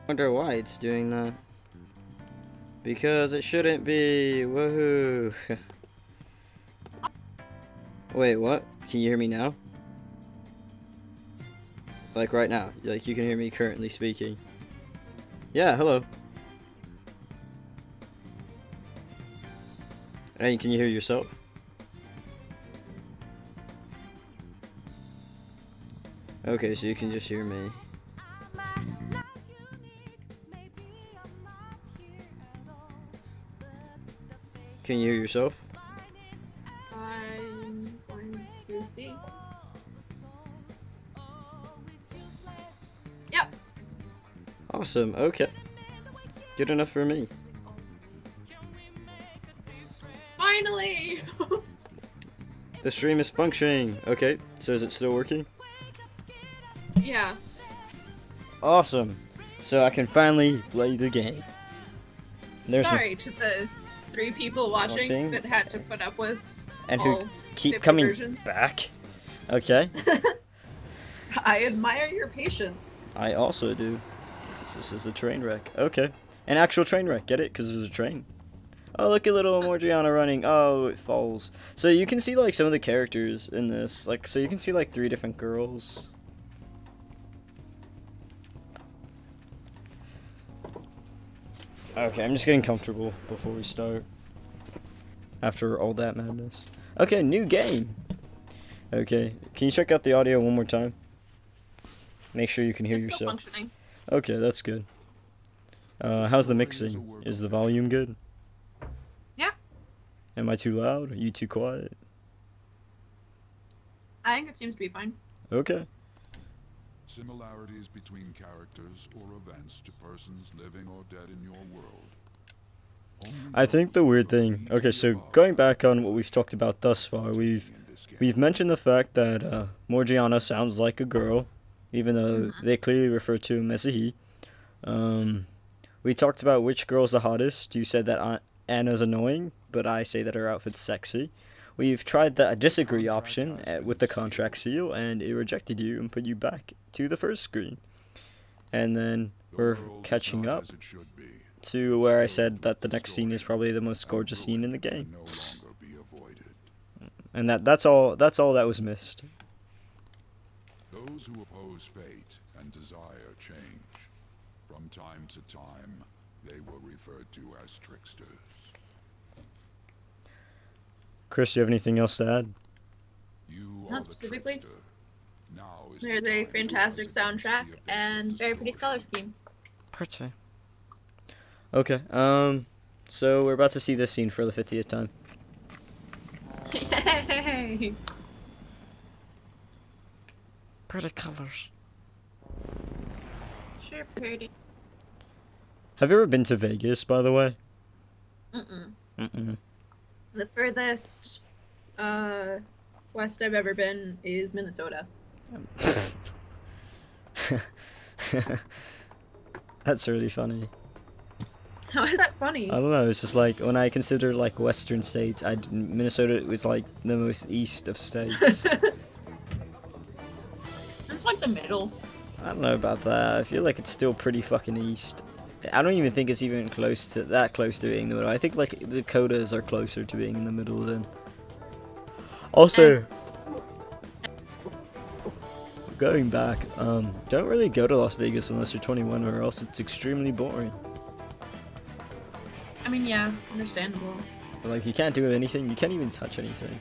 Wonder why it's doing that. Because it shouldn't be. Woohoo! Wait, what? Can you hear me now? Like right now, like you can hear me currently speaking. Yeah, hello. And can you hear yourself? Okay, so you can just hear me. Can you hear yourself? I'm going to see. Yep. Awesome, okay. Good enough for me. Finally! The stream is functioning. Okay, so is it still working? Yeah. Awesome. So I can finally play the game. Sorry to the 3 people watching that had to put up with and all who keep 50 coming versions. back. Okay. I admire your patience. I also do. This is a train wreck. Okay. An actual train wreck. Get it? Because there's a train. Oh, look at little Morgiana running. Oh, it falls. So you can see like some of the characters in this. Like, so you can see like 3 different girls. Okay, I'm just getting comfortable before we start. After all that madness. Okay, new game. Okay, can you check out the audio one more time? Make sure you can hear It's still yourself. functioning. Okay, that's good. How's the mixing? Is the volume good? Yeah. Am I too loud? Are you too quiet? I think it seems to be fine. Okay. Similarities between characters or events to persons living or dead in your world. I think the weird thing. Okay, so going back on what we've talked about thus far, we've mentioned the fact that Morgiana sounds like a girl, even though they clearly refer to him as a he. We talked about which girl's the hottest. You said that Anna's annoying, but I say that her outfit's sexy. We've tried the disagree option with the contract seal, and it rejected you and put you back to the first screen. And then we're catching up to where I said that the next scene is probably the most gorgeous scene in the game. And that's all that was missed. Those who oppose fate and desire change, from time to time, they were referred to as tricksters. Chris, do you have anything else to add? Not specifically. There's a fantastic soundtrack and very pretty color scheme. Pretty. Okay, so we're about to see this scene for the 50th time. Yay! Pretty colors. Sure, pretty. Have you ever been to Vegas, by the way? Mm-mm. The furthest west I've ever been is Minnesota. That's really funny. How is that funny? I don't know, it's just like, when I consider like western states, Minnesota was like the most east of states. It's like the middle. I don't know about that, I feel like it's still pretty fucking east. I don't even think it's even close to being the middle. I think like the Dakotas are closer to being in the middle than. Also, going back, don't really go to Las Vegas unless you're 21, or else it's extremely boring. I mean, yeah, understandable. Like, you can't do anything, you can't even touch anything.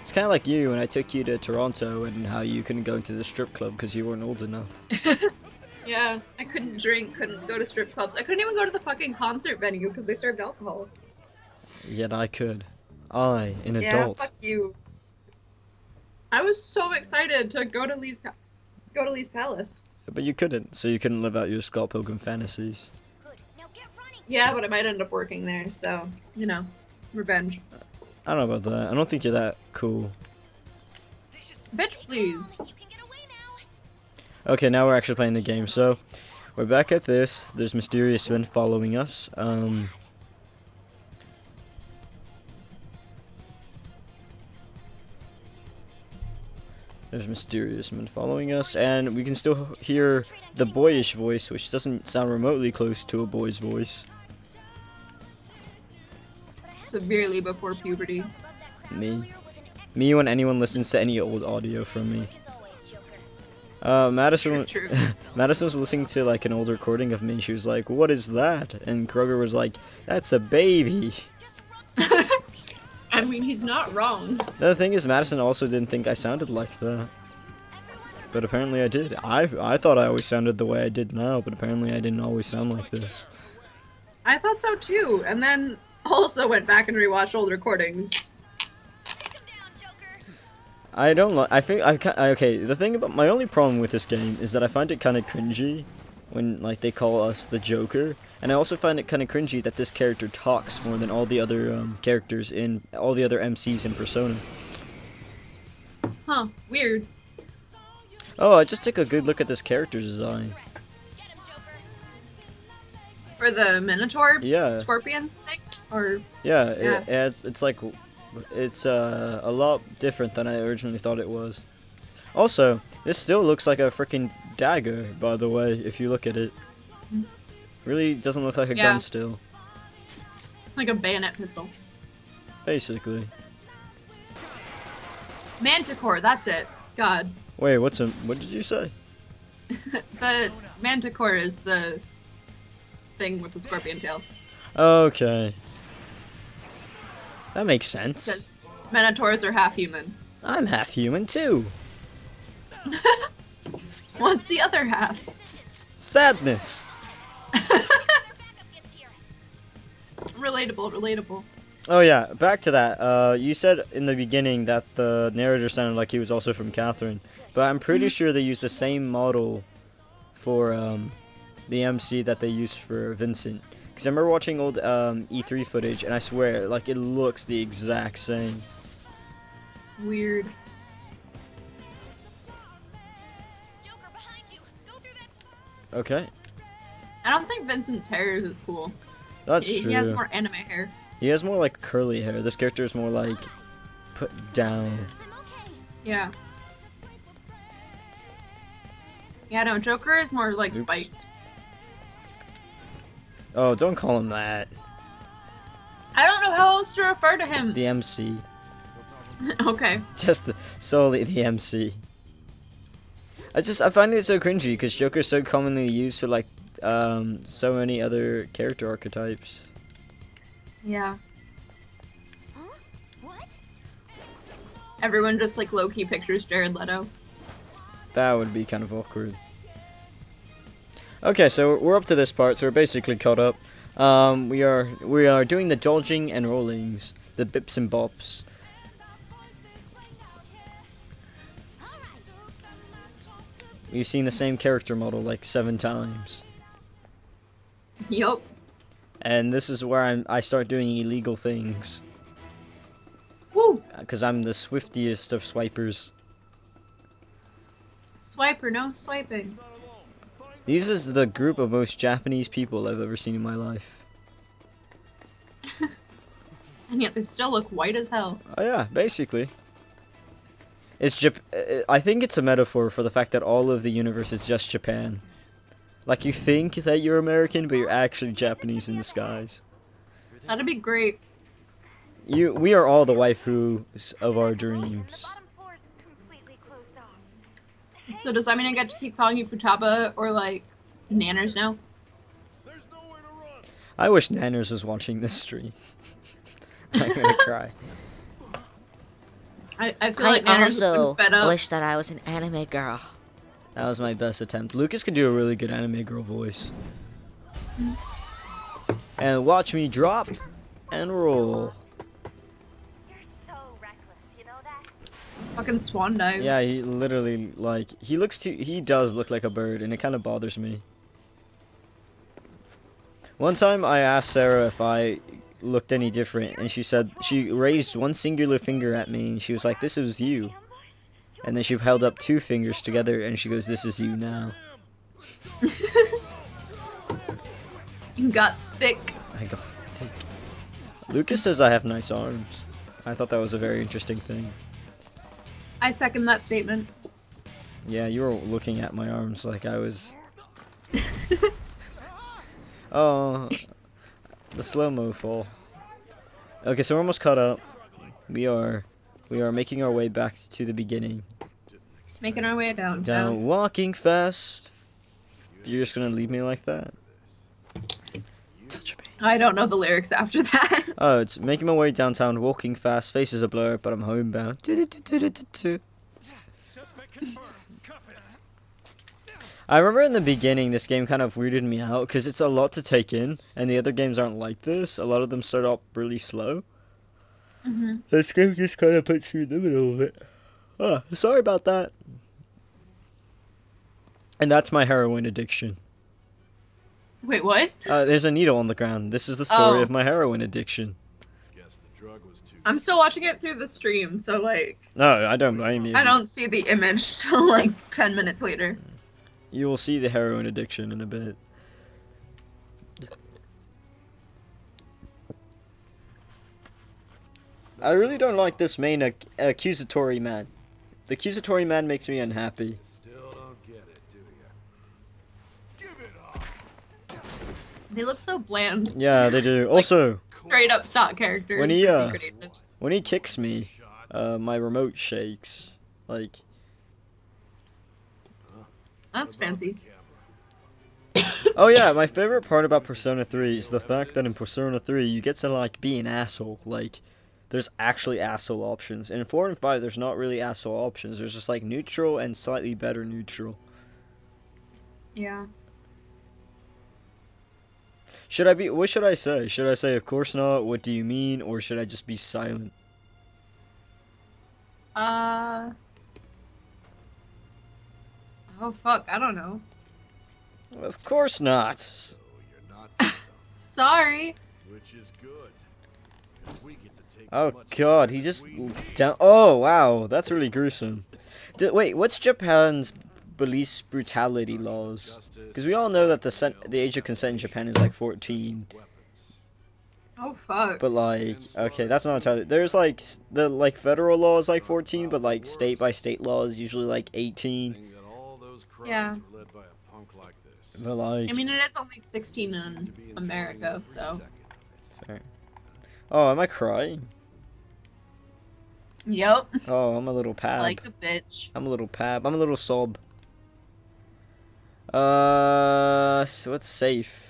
It's kind of like you when I took you to Toronto and how you couldn't go into the strip club because you weren't old enough. Yeah, I couldn't drink, couldn't go to strip clubs. I couldn't even go to the fucking concert venue because they served alcohol. Yet I could. I, an adult. Yeah, fuck you. I was so excited to go to Lee's Palace. But you couldn't, so you couldn't live out your Scott Pilgrim fantasies. Yeah, but I might end up working there, so, you know, revenge. I don't know about that. I don't think you're that cool. Bitch, please. Okay, now we're actually playing the game. So, we're back at this. There's mysterious men following us. There's mysterious men following us, and we can still hear the boyish voice, which doesn't sound remotely close to a boy's voice. Severely before puberty. Me when anyone listens to any old audio from me. Madison True. Madison was listening to like an old recording of me. She was like, "What is that?" And Kroger was like, "That's a baby." I mean, he's not wrong. The thing is, Madison also didn't think I sounded like that. But apparently I did. I thought I always sounded the way I did now, but apparently I didn't always sound like this. I thought so too, and then also went back and rewatched old recordings. I don't like. I think okay. The thing about my only problem with this game is that I find it kind of cringy when like they call us the Joker, and I also find it kind of cringy that this character talks more than all the other characters in all the other MCs in Persona. Huh? Weird. Oh, I just took a good look at this character design. For the Minotaur Yeah. Scorpion thing, or Yeah, Yeah. It's like it's a lot different than I originally thought it was. Also, this still looks like a freaking dagger, by the way, if you look at it. Really doesn't look like a Yeah. gun still, like a bayonet pistol. basically. Manticore, that's it. God. Wait, what did you say? The Manticore is the thing with the scorpion tail. Okay. That makes sense. Because Minotaurs are half human. I'm half human too. What's the other half? Sadness. Relatable. Oh yeah, back to that. You said in the beginning that the narrator sounded like he was also from Catherine, but I'm pretty sure they used the same model for the MC that they used for Vincent. Because I remember watching old E3 footage, and I swear, like, it looks the exact same. Weird. Okay, I don't think Vincent's hair is as cool. that's He true. has more anime hair. He has more like curly hair. This character is more like put down. Yeah. Yeah, no, Joker is more like Oops. spiked. Oh, don't call him that. I don't know how else to refer to him. The MC. Okay. Just solely the MC. I find it so cringy because Joker's so commonly used for like so many other character archetypes. Yeah. Everyone just like low-key pictures Jared Leto. That would be kind of awkward. Okay, so we're up to this part, so we're basically caught up. We are doing the dodging and rollings, the bips and bops. We've seen the same character model like 7 times. Yup. And this is where I start doing illegal things. Woo! Because I'm the swiftiest of swipers. Swiper, no swiping. These is the group of most Japanese people I've ever seen in my life. And yet they still look white as hell. Oh yeah, basically. I think it's a metaphor for the fact that all of the universe is just Japan. Like you think that you're American, but you're actually Japanese in disguise. That'd be great. We are all the waifus of our dreams. So does that mean I get to keep calling you Futaba or like Nanners now? I wish Nanners was watching this stream. I'm gonna cry. I feel like I Nanners would also be fed up. wish that I was an anime girl. That was my best attempt. Lucas can do a really good anime girl voice. And watch me drop and roll. Fucking swan dive. Yeah, he literally, like, he does look like a bird, and it kind of bothers me. One time I asked Sarah if I looked any different, and she said, she raised one singular finger at me, and she was like, "This is you." And then she held up 2 fingers together, and she goes, "This is you now." You got thick. I go, thick. Lucas says I have nice arms. I thought that was a very interesting thing. I second that statement. Yeah, you were looking at my arms like I was... Oh, the slow-mo fall. Okay, so we're almost caught up. We are making our way back to the beginning. Making our way downtown. Down, walking fast. You're just gonna leave me like that? Touch me. I don't know the lyrics after that. Oh, it's making my way downtown, walking fast, faces a blur, but I'm homebound. I remember in the beginning, this game kind of weirded me out because it's a lot to take in, and the other games aren't like this. A lot of them start off really slow. This game just kind of puts you in the middle of it. Oh, sorry about that. And that's my heroin addiction. Wait, what? There's a needle on the ground. This is the story of my heroin addiction. I'm still watching it through the stream, so like... No, I don't blame you. I don't see the image till like 10 minutes later. You will see the heroin addiction in a bit. I really don't like this main accusatory man. The accusatory man makes me unhappy. Still don't get it, do ya? Give it up. They look so bland. Yeah, they do. It's Also, like straight up stock characters when he, for Secret Agents. when he kicks me, my remote shakes. Like, That's fancy. oh yeah, my favorite part about Persona 3 is the fact that in Persona 3 you get to like be an asshole. Like, there's actually asshole options. In 4 and 5 there's not really asshole options. There's just like neutral and slightly better neutral. Yeah. Should I be, what should I say? Should I say of course not, what do you mean, or should I just be silent? Oh fuck, I don't know. Of course not. So you're not the dumb, Sorry. which is good. 'Cause we get to take Oh as much god, time he as just we need. down. Oh wow, that's really gruesome. Wait, what's Japan's police brutality laws? Because we all know that the age of consent in Japan is like 14. Weapons. Oh fuck. But like, okay, that's not entirely. There's like the like federal law is like 14, but like state by state law is usually like 18. Saying that all those crimes Yeah. were led by a punk like this. But like, I mean, it is only 16 in America, so. fair. Oh, am I crying? Yep. Oh, I'm a little pab. Like a bitch. I'm a little pab. I'm a little sob. So what's safe?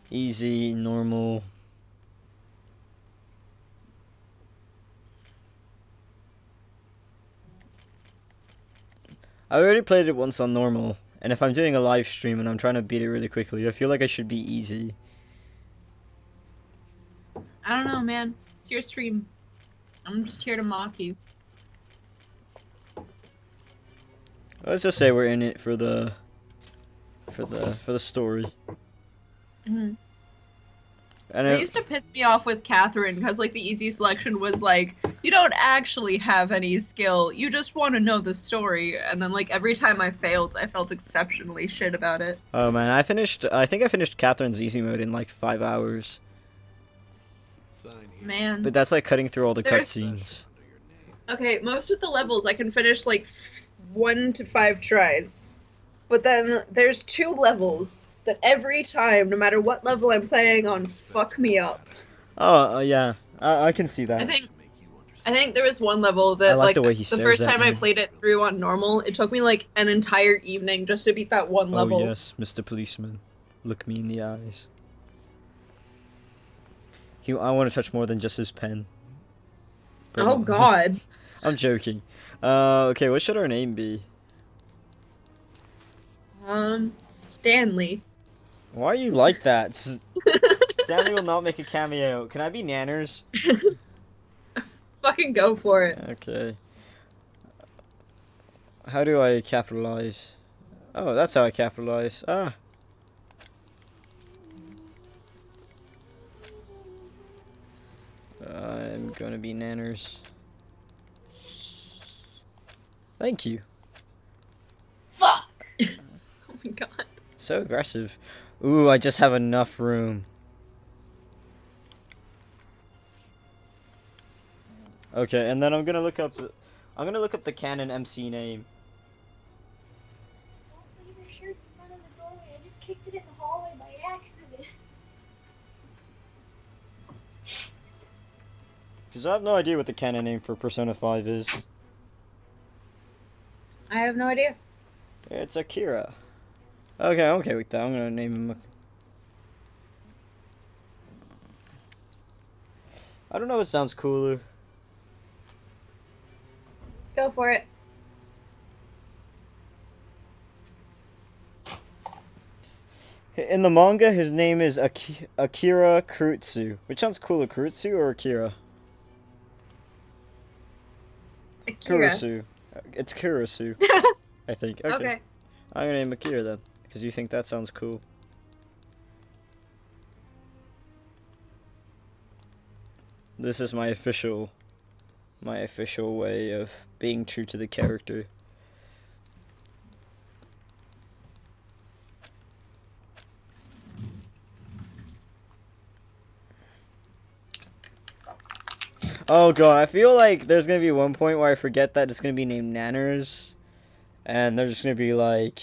Easy, normal. I already played it once on normal, and if I'm doing a live stream and I'm trying to beat it really quickly, I feel like I should be easy. I don't know, man. It's your stream. I'm just here to mock you. Let's just say we're in it for the story. Mm-hmm. And It used to piss me off with Catherine because, like, the easy selection was like, you don't actually have any skill, you just want to know the story. And then, like, every time I failed, I felt exceptionally shit about it. oh man, I think I finished Catherine's easy mode in like 5 hours. Sign here. Man. But that's like cutting through all the There's- cutscenes. Okay, most of the levels I can finish, like, 1 to 5 tries. But then there's 2 levels that every time, no matter what level I'm playing on, fuck me up. Oh, yeah. I can see that. I think there was one level that, I like like, the way he the stares first at time I me. played it through on normal, it took me, like, an entire evening just to beat that one level. Oh yes, Mr. Policeman. Look me in the eyes. I want to touch more than just his pen. But Oh, God. I'm joking. Okay, what should our name be? Stanley. Why are you like that? Stanley will not make a cameo. Can I be Nanners? Fucking go for it. Okay. How do I capitalize? Oh, that's how I capitalize. Ah. I'm gonna be Nanners. Thank you. Fuck! Oh my god. So aggressive. Ooh, I just have enough room. Okay, and then I'm gonna look up the canon MC name. Don't leave your shirt in front of the doorway. I just kicked it in the hallway by accident. Because I have no idea what the canon name for Persona 5 is. I have no idea. It's Akira. Okay, I'm okay with that. I'm gonna name him. I don't know what sounds cooler. Go for it. In the manga, his name is Akira Kurutsu. Which sounds cooler, Kurutsu or Akira? Akira. Kurusu. It's Kurusu, I think. Okay. I'm gonna name Akira then, because you think that sounds cool. This is my official way of being true to the character. Oh god, I feel like there's gonna be one point where I forget that it's gonna be named Nanners, and they're just gonna be like,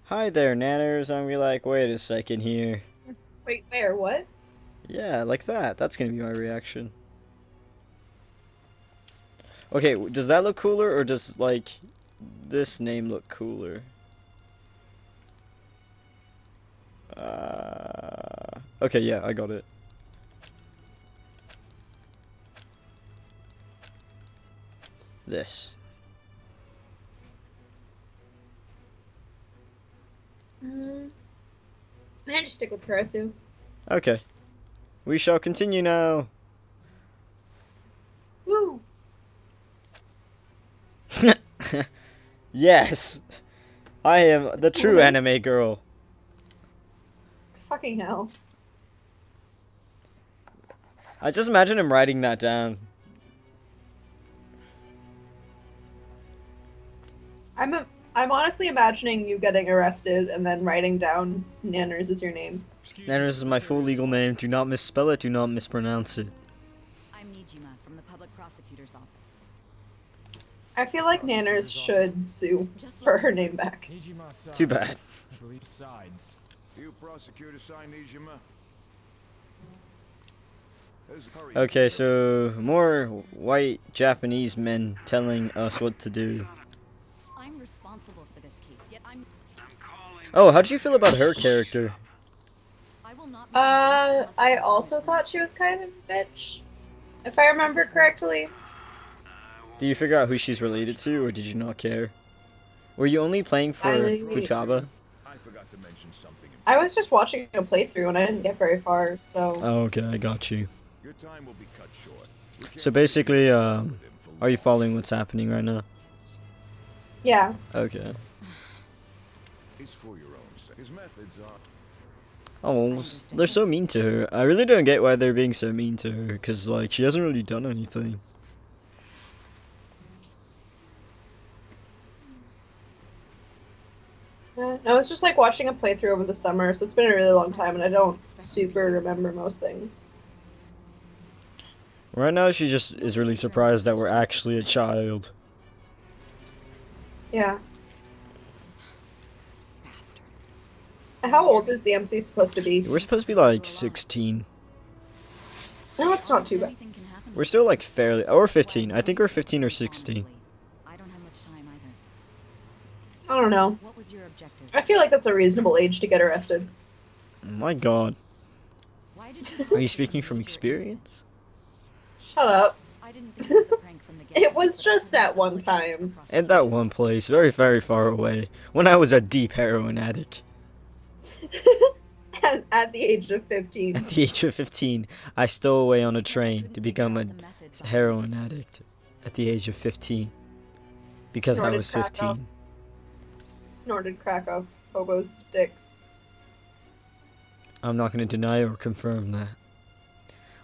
"Hi there, Nanners," and I'm gonna be like, "Wait a second here." Wait, where? What? Yeah, like that. That's gonna be my reaction. Okay, does that look cooler, or does, like, this name look cooler? Okay, yeah, I got it. This. Man, just stick with Karasu. Okay. We shall continue now. Woo! Yes! I am the true anime girl. Fucking hell. I just imagine him writing that down. I'm honestly imagining you getting arrested and then writing down Nanners as your name. Nanners is my full legal name. Do not misspell it. Do not mispronounce it. I'm Nijima from the public prosecutor's office. I feel like Nanners should sue for her name back. Too bad. Besides, You prosecutor sign Nijima? Okay, so more white Japanese men telling us what to do. I'm responsible for this case, yet I'm Oh, how did you feel about her character? I will not be I also thought she was kind of a bitch. If I remember correctly. Do you figure out who she's related to, or did you not care? Were you only playing for Futaba? I forgot to mention something. I was just watching a playthrough and I didn't get very far, so... Oh, okay, I got you. Your time will be cut short. So basically, are you following what's happening right now? Yeah. Okay. It's for your own sake. His methods are... Oh, they're so mean to her. I really don't get why they're being so mean to her, because, like, she hasn't really done anything. Yeah, I was just like watching a playthrough over the summer, so it's been a really long time and I don't super remember most things. Right now, she just is really surprised that we're actually a child. Yeah. bastard. How old is the MC supposed to be? We're supposed to be, like, 16. No, it's not too bad. Anything can happen. We're still, like, fairly... Or 15. I think we're 15 or 16. Honestly, I don't have much time either. I don't know. What was your objective? I feel like that's a reasonable age to get arrested. My god. Why did you Are you speaking from experience? Shut up. I didn't think it was a prank from the get-go, It was but just I that one was against the time. At that one place, very, very far away, when I was a deep heroin addict. And at the age of 15. At the age of 15, I stole away on a train to become a heroin addict at the age of 15. Because I Snorted was crack 15. off. Snorted crack off hobos' dicks. I'm not going to deny or confirm that.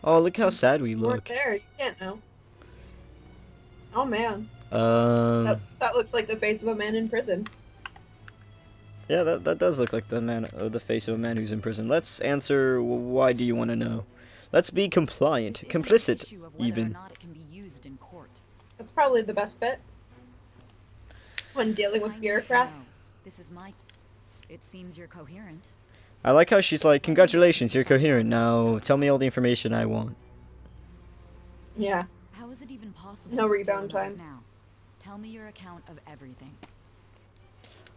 Oh, look how sad we You weren't look. there, you can't know. Oh man. That looks like the face of a man in prison. Yeah, that does look like the face of a man who's in prison. Let's answer, why do you want to know? Let's be compliant, complicit, Issue of whether or even. not it can be used in court. That's probably the best bit when dealing I with need to bureaucrats. know. This is my. It seems you're coherent. I like how she's like, congratulations, you're coherent. Now tell me all the information I want. Yeah. How is it even possible? No to rebound steal right time. now? Tell me your account of everything.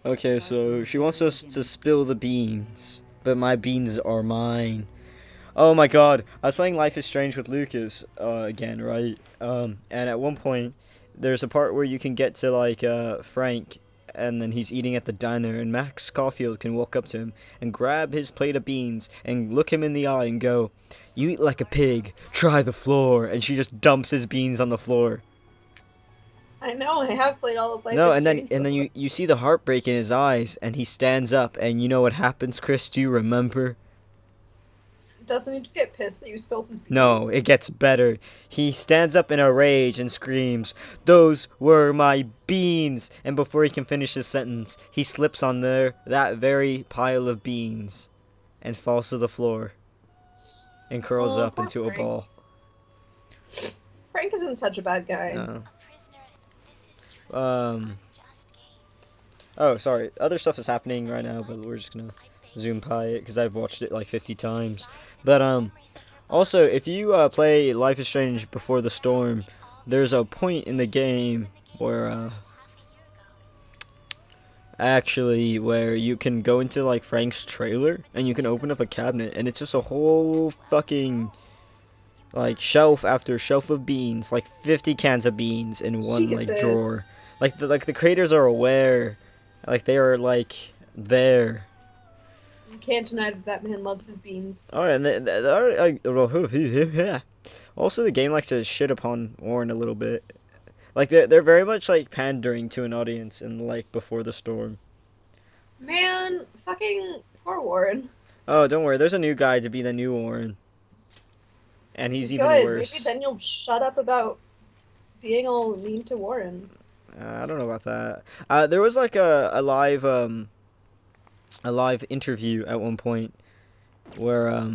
Okay, so she wants us to spill the beans, but my beans are mine. Oh my god, I was playing Life is Strange with Lucas again, right? And at one point, there's a part where you can get to like Frank, and then he's eating at the diner, and Max Caulfield can walk up to him and grab his plate of beans and look him in the eye and go, "You eat like a pig, try the floor," and she just dumps his beans on the floor. I know, I have played all of Life No, is and then Strange you see the heartbreak in his eyes, and he stands up, and you know what happens, Chris? Do you remember? Doesn't he get pissed that you spilled his beans? No, it gets better. He stands up in a rage and screams, "Those were my beans!" And before he can finish his sentence, he slips on that very pile of beans and falls to the floor and curls Oh, up poor into a Frank. ball. Frank isn't such a bad guy. No. Oh, sorry. Other stuff is happening right now, but we're just gonna zoom by it because I've watched it like 50 times. But also, if you play Life is Strange Before the Storm, there's a point in the game where actually where you can go into like Frank's trailer and you can open up a cabinet and it's just a whole fucking like shelf after shelf of beans, like 50 cans of beans in one like Jesus. drawer. Like the creators are aware, like they are like there. You can't deny that that man loves his beans. Oh, and also the game likes to shit upon Warren a little bit. Like they're very much like pandering to an audience in like Before the Storm. Man, fucking poor Warren. Oh, don't worry, there's a new guy to be the new Warren, and he's even Good. worse. Maybe then you'll shut up about being all mean to Warren. I don't know about that. There was like a live interview at one point where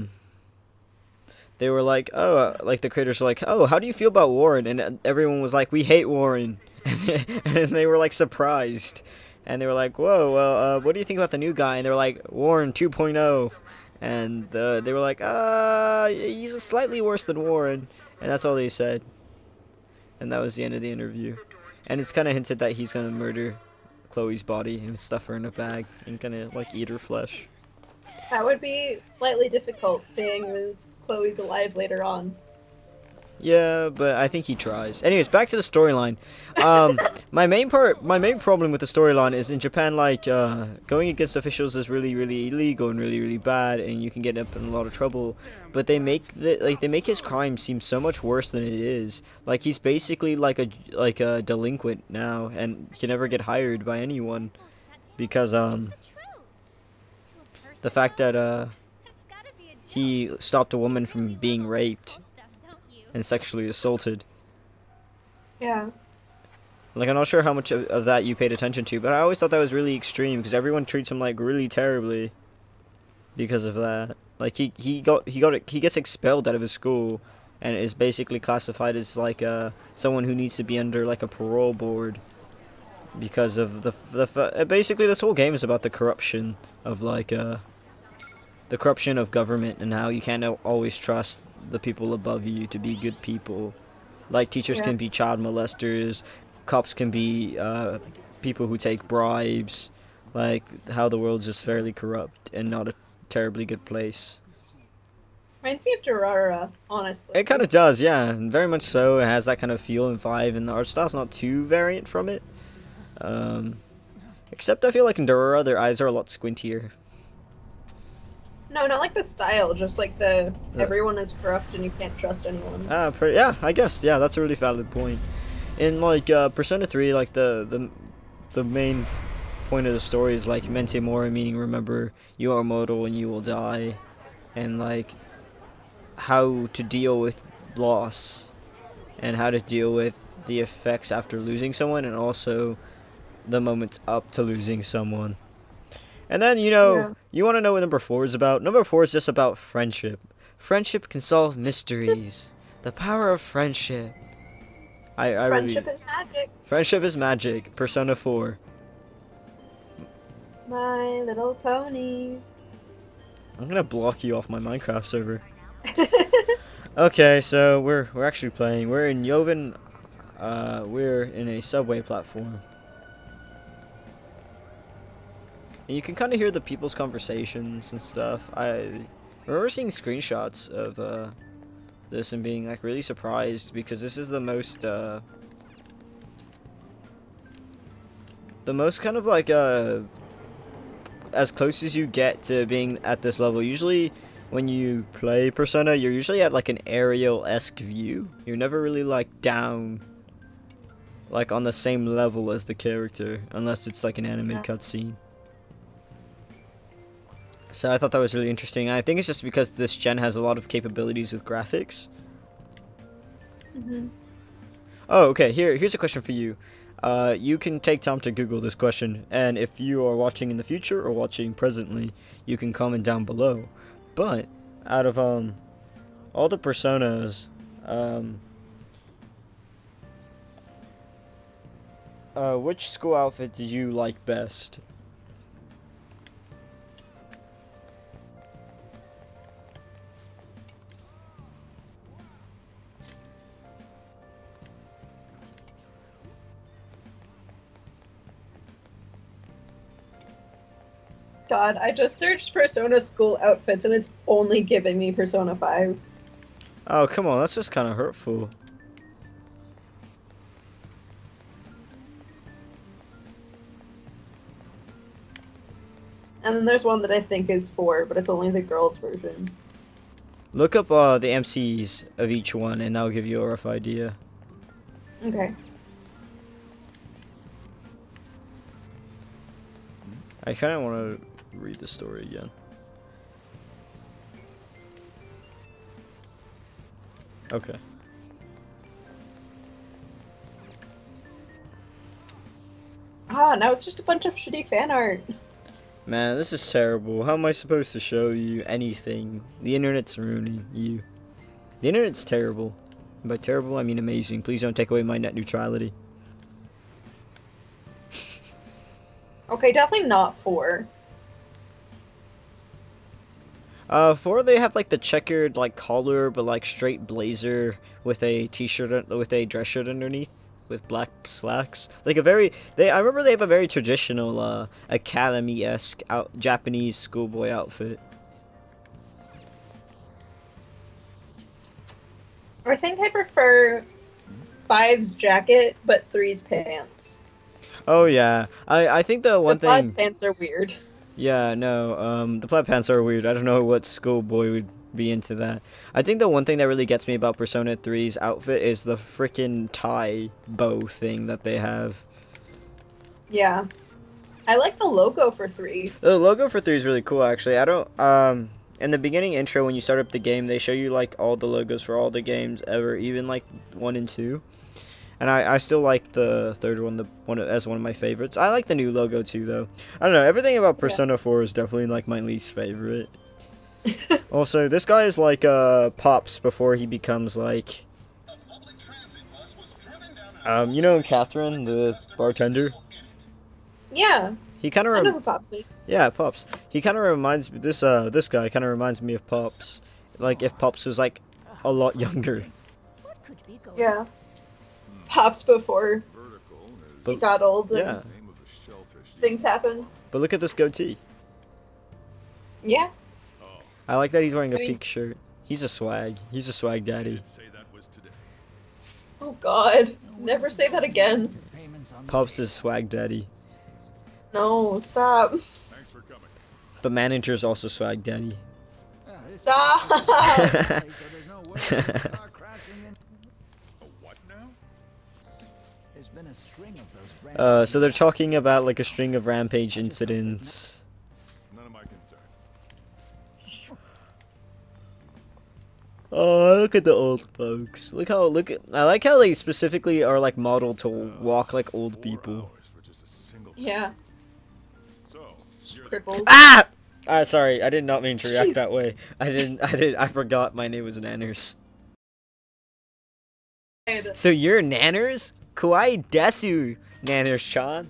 they were like, oh, like the creators were like, oh, how do you feel about Warren? And everyone was like, we hate Warren, and they were like surprised, and they were like, whoa, well, what do you think about the new guy? And they were like, Warren 2.0, and they were like, he's slightly worse than Warren, and that's all they said, and that was the end of the interview. And it's kind of hinted that he's gonna murder Chloe's body and stuff her in a bag and gonna like eat her flesh. That would be slightly difficult, seeing as Chloe's alive later on. Yeah, but I think he tries. Anyways, back to the storyline. My main problem with the storyline is in Japan, like going against officials is really, really illegal and really, really bad, and you can get up in a lot of trouble. But they make his crime seem so much worse than it is. Like he's basically like a delinquent now, and can never get hired by anyone because the fact that he stopped a woman from being raped and sexually assaulted. Yeah. Like, I'm not sure how much of that you paid attention to, but I always thought that was really extreme because everyone treats him like really terribly because of that. Like he gets expelled out of his school and is basically classified as like someone who needs to be under like a parole board because of basically this whole game is about the corruption of like the corruption of government and how you can't always trust the people above you to be good people. Like teachers can be child molesters, cops can be people who take bribes, like how the world's just fairly corrupt and not a terribly good place. Reminds me of Durara, honestly. It kind of does, yeah, and very much so. It has that kind of feel and vibe, and the art style's not too variant from it. Except I feel like in Durara, their eyes are a lot squintier. No, not like the style, just like the everyone is corrupt and you can't trust anyone. Yeah, I guess, yeah, that's a really valid point. In like Persona 3, like the main point of the story is like mente mori, meaning remember you are mortal and you will die, and like how to deal with loss and how to deal with the effects after losing someone and also the moments up to losing someone. And then, you know, you want to know what number 4 is about? Number 4 is just about friendship. Friendship can solve mysteries. The power of friendship. I Friendship really... is magic. Friendship is magic. Persona 4. My Little Pony. I'm gonna block you off my Minecraft server. Okay, so we're actually playing. We're in Yovan. We're in a subway platform. And you can kind of hear the people's conversations and stuff. I remember seeing screenshots of this and being like really surprised because this is the most kind of like as close as you get to being at this level. Usually when you play Persona, you're usually at like an aerial-esque view. You're never really like down like on the same level as the character unless it's like an anime cutscene. So I thought that was really interesting. I think it's just because this gen has a lot of capabilities with graphics. Oh, okay. Here's a question for you. You can take time to Google this question, and if you are watching in the future or watching presently, you can comment down below. But out of all the Personas, which school outfit did you like best? God, I just searched Persona school outfits and it's only giving me Persona 5. Oh, come on, that's just kind of hurtful. And then there's one that I think is 4, but it's only the girls' version. Look up the MCs of each one, and that'll give you a rough idea. Okay. I kind of want to read the story again. Okay. Ah, now it's just a bunch of shitty fan art. Man, this is terrible. How am I supposed to show you anything? The internet's ruining you. The internet's terrible. And by terrible, I mean amazing. Please don't take away my net neutrality. Okay, definitely not 4. 4, they have like the checkered like collar, but like straight blazer with a t-shirt, with a dress shirt underneath, with black slacks. Like a very, I remember they have a very traditional academy-esque Japanese schoolboy outfit. I think I prefer 5's jacket, but 3's pants. Oh yeah, I think the one thing. The plaid pants are weird. Yeah, no, the plaid pants are weird. I don't know what schoolboy would be into that. I think the one thing that really gets me about Persona 3's outfit is the freaking tie bow thing that they have. Yeah. I like the logo for 3. The logo for 3 is really cool, actually. I don't, in the beginning intro, when you start up the game, they show you, like, all the logos for all the games ever, even, like, 1 and 2. And I still like the third one, as one of my favorites. I like the new logo, too, though. I don't know, everything about Persona 4 is definitely, like, my least favorite. Also, this guy is, like, Pops before he becomes, like... you know Catherine, the bartender? Yeah. He kind of I know who Pops is. Yeah, Pops. He kind of reminds me. This guy kind of reminds me of Pops. Like if Pops was like a lot younger. What could be going Yeah. Pops before he got old and Yeah. things happened. But look at this goatee. Yeah. I like that he's wearing a pink shirt. He's a swag. He's a swag daddy. Oh God. Never say that again. Pops is swag daddy. No, stop. Thanks for coming. But manager's also swag daddy. Stop. What now? There's been a string of those So they're talking about like a string of rampage incidents. None of my concern. Oh, look at the old folks. I like how they specifically are like modeled to walk like old people. For just a single Yeah. So, Cripples. Ah! Sorry, I did not mean to react Jeez. that way. I forgot my name was Nanners. So you're Nanners? Kawaii desu, Nanners-chan.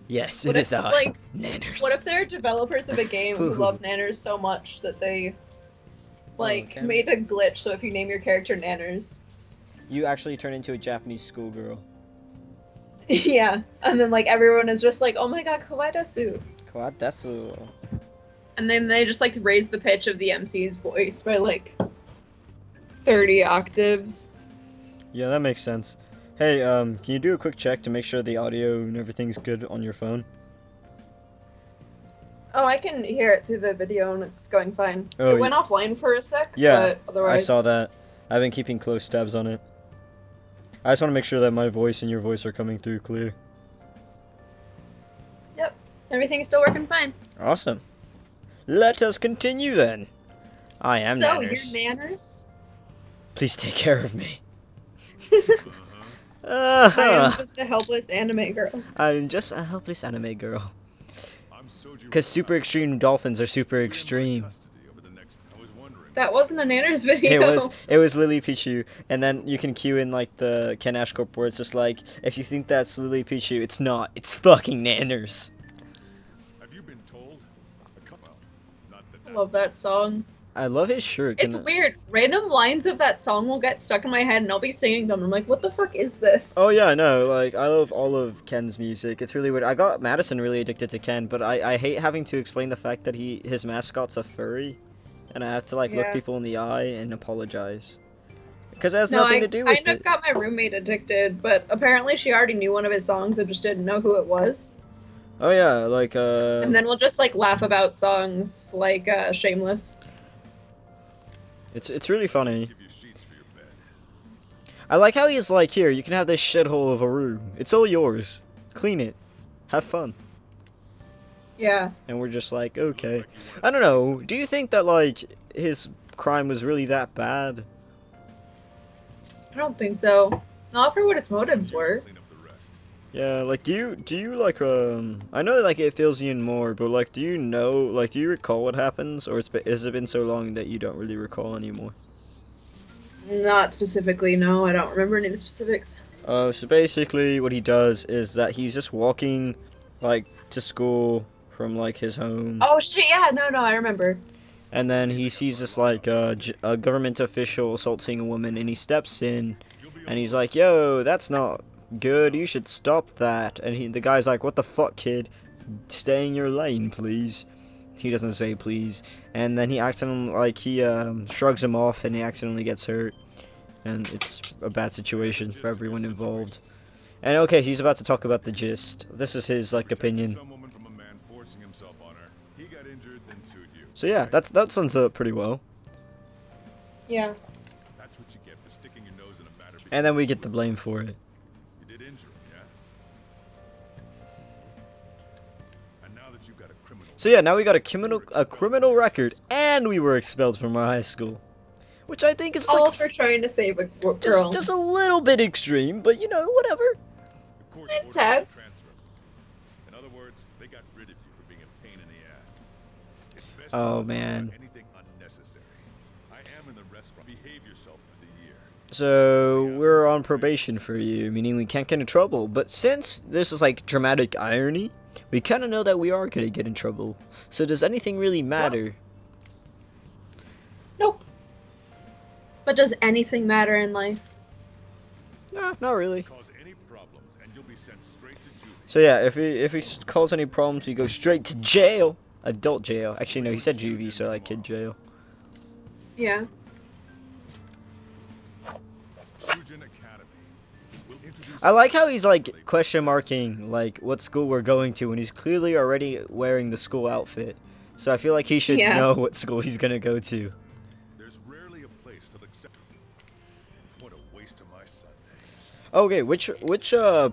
Yes, What it if, is I, like, Nanners. What if they're developers of a game who love Nanners so much that they, like, okay. made a glitch so if you name your character Nanners. You actually turn into a Japanese schoolgirl. Yeah, and then, like, everyone is just like, oh my god, kawaii desu. Kawaii desu. And then they just, like, raise the pitch of the MC's voice by, like, 30 octaves. Yeah, that makes sense. Hey, can you do a quick check to make sure the audio and everything's good on your phone? Oh, I can hear it through the video and it's going fine. Oh, It went offline for a sec, yeah, but otherwise... I saw that. I've been keeping close tabs on it. I just want to make sure that my voice and your voice are coming through clear. Yep, everything's still working fine. Awesome. Let us continue then. I am So, Nanners. you're Nanners? Please take care of me. I am just a helpless anime girl. I'm just a helpless anime girl. I'm Soju Because super extreme dolphins are super extreme. custody over the next. I was wondering. That wasn't a Nanners video. It was Lily Pichu, and then you can cue in like the Ken Ashcorp where it's just like, if you think that's Lily Pichu, it's not. It's fucking Nanners. Have you been told? Well, not that. I love that song. I love his shirt. It's weird. Random lines of that song will get stuck in my head and I'll be singing them. I'm like, what the fuck is this? Oh yeah, no, like I love all of Ken's music. It's really weird. I got Madison really addicted to Ken, but I hate having to explain the fact that his mascot's a furry, and I have to like look Yeah. people in the eye and apologize. Because it has No, nothing I to do with kind of it. got my roommate addicted, but apparently she already knew one of his songs and just didn't know who it was. Oh yeah, like And then we'll just like laugh about songs like Shameless. it's really funny. Give you sheets for your bed. I like how he's like, here, you can have this shithole of a room. It's all yours. Clean it. Have fun. Yeah. And we're just like, okay. I don't know. Do you think that like his crime was really that bad? I don't think so. Not for what its motives were. Clean up the rest. Yeah, like do you like I know like it fills you in more, but like do you know, like do you recall what happens, or has it been so long that you don't really recall anymore? Not specifically, no. I don't remember any of the specifics. So basically what he does is that he's just walking like to school from like his home. Oh shit, yeah, no, I remember. And then he sees this like a government official assaulting a woman, and he steps in, and he's like, "Yo, that's not good. You should stop that." And the guy's like, "What the fuck, kid? Stay in your lane, please." He doesn't say please, and then he accidentally like he shrugs him off, and he accidentally gets hurt, and it's a bad situation for everyone involved. And okay, he's about to talk about the gist. This is his like opinion. Some woman from a man forcing himself on her. He got injured, then sued you. So yeah, that sums up pretty well. Yeah. That's what you get for sticking your nose in a matter. And then we get the blame for it. You did injure him, yeah? And now that you've got a criminal. So yeah, now we got a criminal record, and we were expelled from our high school, which I think is All like for trying to save a girl. just a little bit extreme, but you know, whatever. The court It's ordered you sad. to transfer. In other words, they got rid of you for being a pain in the ass. It's best Oh, to not do man. anything unnecessary. I am in the restaurant. Behave yourself for the year. So we're on probation for you, meaning we can't get in trouble. But since this is like dramatic irony, we kind of know that we are gonna get in trouble. So does anything really matter? Nope. But does anything matter in life? Nah, not really. Cause any problems, and you'll be sent straight to juvie. So yeah, if he cause any problems, we go straight to jail, adult jail. Actually, no, he said juvie, so like kid jail. Yeah. Shujin Academy. We'll introduce I like how he's like question marking like what school we're going to when he's clearly already wearing the school outfit. So I feel like he should Yeah. know what school he's gonna go to. There's rarely a place to accept. What a waste of my Sunday. Okay, which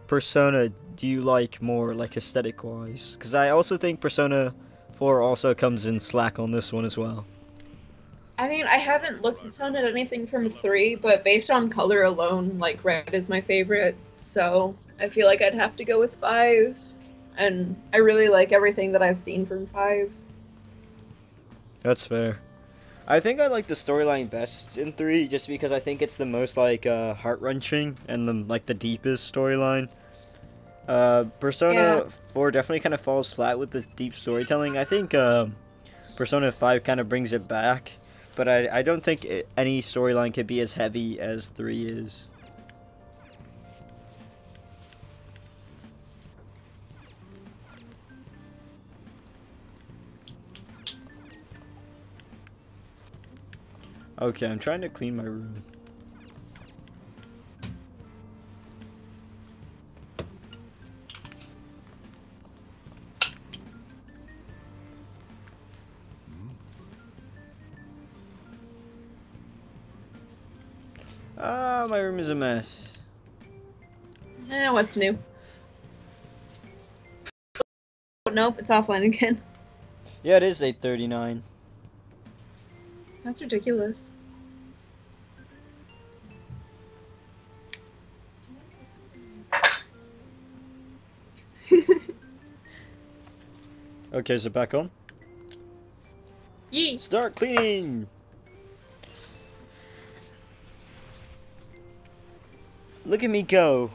Persona do you like more, like aesthetic wise? Because I also think Persona 4 also comes in slack on this one as well. I mean, I haven't looked a ton at anything from 3, but based on color alone, like, red is my favorite, so I feel like I'd have to go with 5. And I really like everything that I've seen from 5. That's fair. I think I like the storyline best in 3, just because I think it's the most like heart-wrenching and the deepest storyline. Persona 4 definitely kind of falls flat with the deep storytelling. I think Persona 5 kind of brings it back, but I don't think any storyline could be as heavy as 3 is. Okay, I'm trying to clean my room. Ah, my room is a mess. What's new? Oh, nope, it's offline again. Yeah, it is 8:39. That's ridiculous. Okay, is it back on? Yee! Start cleaning! Look at me go!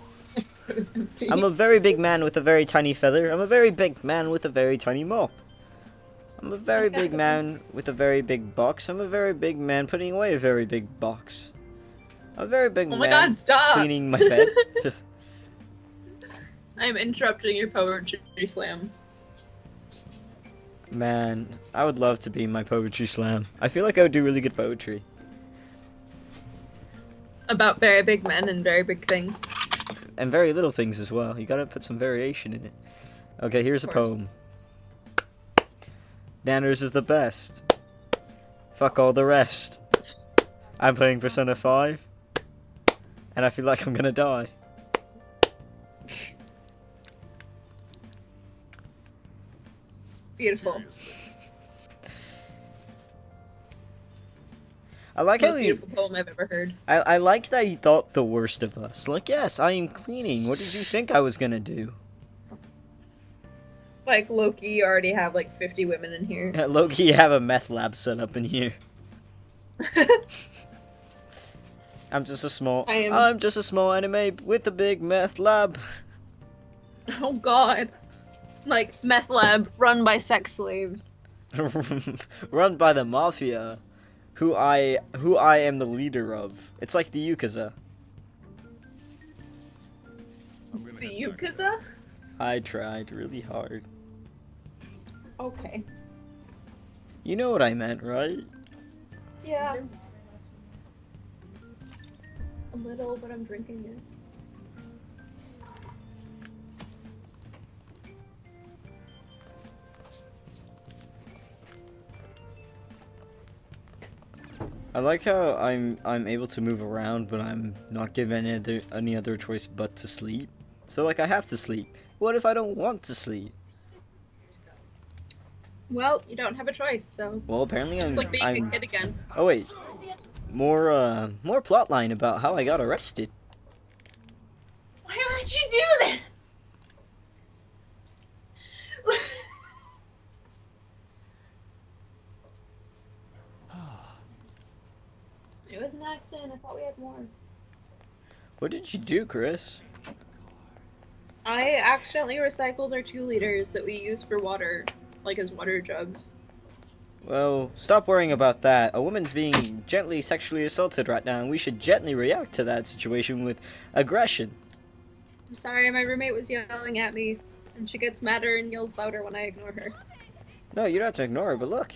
I'm a very big man with a very tiny feather. I'm a very big man with a very tiny mop. I'm a very big man with a very big box. I'm a very big man putting away a very big box. I'm a very big man God, stop! cleaning my bed. I am interrupting your poetry slam. Man, I would love to be in my poetry slam. I feel like I would do really good poetry. About very big men and very big things. And very little things as well. You gotta put some variation in it. Okay, here's a poem. Nanners is the best. Fuck all the rest. I'm playing Persona 5. And I feel like I'm gonna die. Beautiful. I like how he... beautiful poem I've ever heard. I like that he thought the worst of us. Like, yes, I am cleaning. What did you think I was gonna do? Like, Loki, you already have like 50 women in here. Loki, you have a meth lab set up in here. I'm just a small anime with a big meth lab. Oh god. Like, meth lab run by sex slaves. Run by the mafia, who I am the leader of. It's like the Yakuza. The Yakuza? I tried really hard. Okay. You know what I meant, right? Yeah. A little, but I'm drinking it. I like how I'm able to move around, but I'm not given any other choice but to sleep. So like I have to sleep. What if I don't want to sleep? Well, you don't have a choice, so. Well, apparently It's like being a kid again. Oh wait, more plotline about how I got arrested. Why would you do that? It was an accident. I thought we had more. What did you do, Chris? I accidentally recycled our 2 liters that we use for water, like as water jugs. Well, stop worrying about that. A woman's being gently sexually assaulted right now, and we should gently react to that situation with aggression. I'm sorry, my roommate was yelling at me, and she gets madder and yells louder when I ignore her. No, you don't have to ignore her, but look.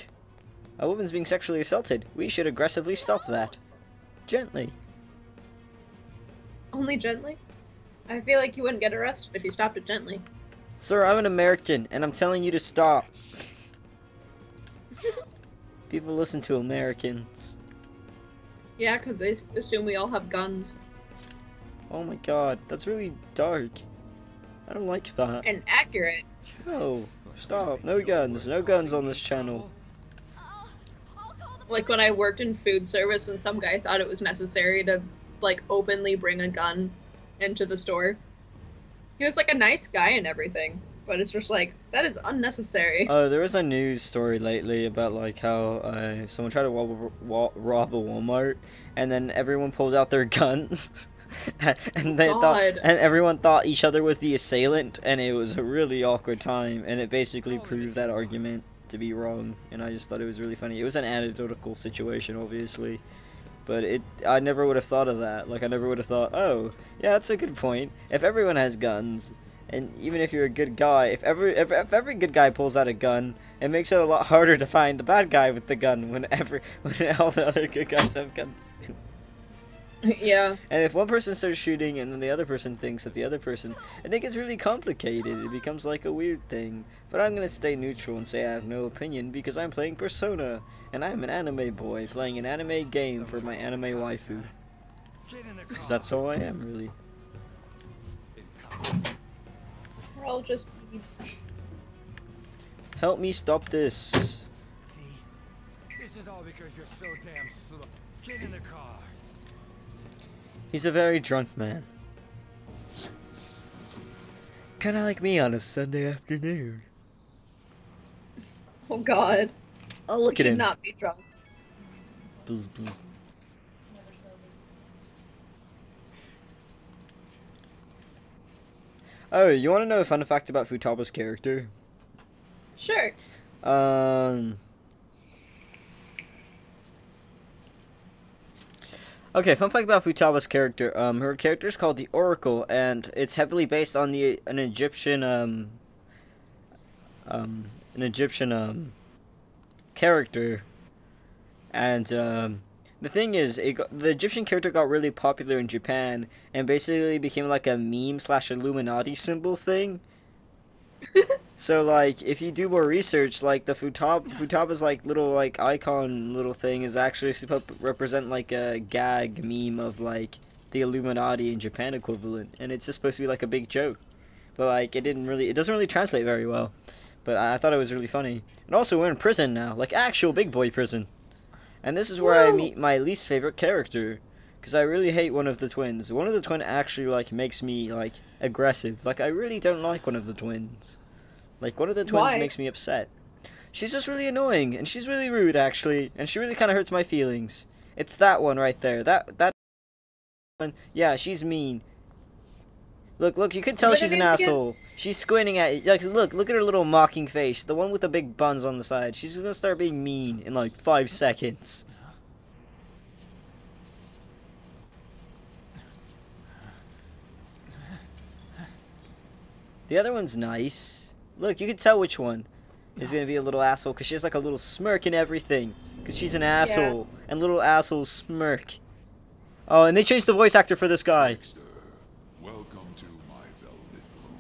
A woman's being sexually assaulted. We should aggressively stop that. Gently. Only gently? I feel like you wouldn't get arrested if you stopped it gently. Sir, I'm an American, and I'm telling you to stop. People listen to Americans. Yeah, because they assume we all have guns. Oh my god, that's really dark. I don't like that. And accurate. No, stop. No guns. No guns on this channel. Like when I worked in food service and some guy thought it was necessary to, like, openly bring a gun into the store. He was like a nice guy and everything. but it's just like, that is unnecessary. There was a news story lately about like how someone tried to rob a Walmart, and then everyone pulls out their guns, and and everyone thought each other was the assailant, and it was a really awkward time, and it basically proved that argument to be wrong, and I just thought it was really funny. It was an anecdotal situation, obviously, but I never would have thought of that. Like, I never would have thought, oh, yeah, that's a good point. If everyone has guns, and even if you're a good guy, if every good guy pulls out a gun, it makes it a lot harder to find the bad guy with the gun when all the other good guys have guns too. Yeah. And if one person starts shooting and then the other person thinks that the other person, and it gets really complicated. It becomes like a weird thing. But I'm gonna stay neutral and say I have no opinion because I'm playing Persona, and I'm an anime boy playing an anime game for my anime waifu. Because that's all I am, really. We're all just weebs. Help me stop this. See? This is all because you're so damn slow. Get in the car. He's a very drunk man. Kinda like me on a Sunday afternoon. Oh god. Oh, look You at should him. not be drunk. Bzz, bzz. Oh, you want to know a fun fact about Futaba's character? Sure. Okay, fun fact about Futaba's character. Her character is called the Oracle, and it's heavily based on an Egyptian character. And the thing is, the Egyptian character got really popular in Japan, and basically became like a meme / Illuminati symbol thing. So like, if you do more research, like the Futaba's like little like icon little thing is actually supposed to represent like a gag meme of like the Illuminati in Japan equivalent, and it's just supposed to be like a big joke. But like, it doesn't really translate very well. But I thought it was really funny. And also, we're in prison now, like actual big boy prison. And this is where I meet my least favorite character, because I really hate one of the twins. One of the twins actually like makes me like aggressive. Like, I really don't like one of the twins. Like, one of the twins makes me upset. She's just really annoying, and she's really rude, actually, and she really kind of hurts my feelings. It's that one right there. That one, yeah, she's mean. Look, you can tell she's an asshole. She's squinting at you. Like, look at her little mocking face. The one with the big buns on the side. She's gonna start being mean in, like, 5 seconds. The other one's nice. Look, you can tell which one is gonna be a little asshole, because she has like a little smirk and everything. Because she's an asshole, and little assholes smirk. Oh, and they changed the voice actor for this guy. Trickster, welcome to my velvet room.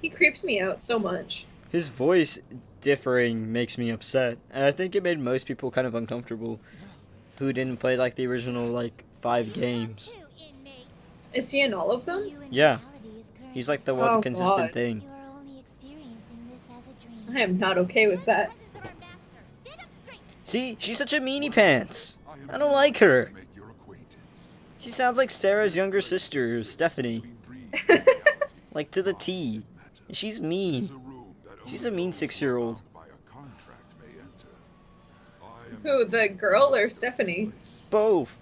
He creeps me out so much. His voice differing makes me upset, and I think it made most people kind of uncomfortable who didn't play like the original like 5 games. Is he in all of them? Yeah, he's like the one Oh, consistent God. thing. You are only experiencing this as a dream. I am not okay with that. See, she's such a meanie pants. I don't like her. Make your acquaintance. She sounds like Sarah's younger sister, Stephanie. Like, to the T. She's mean. She's a mean 6-year-old. Who, the girl or Stephanie? Both.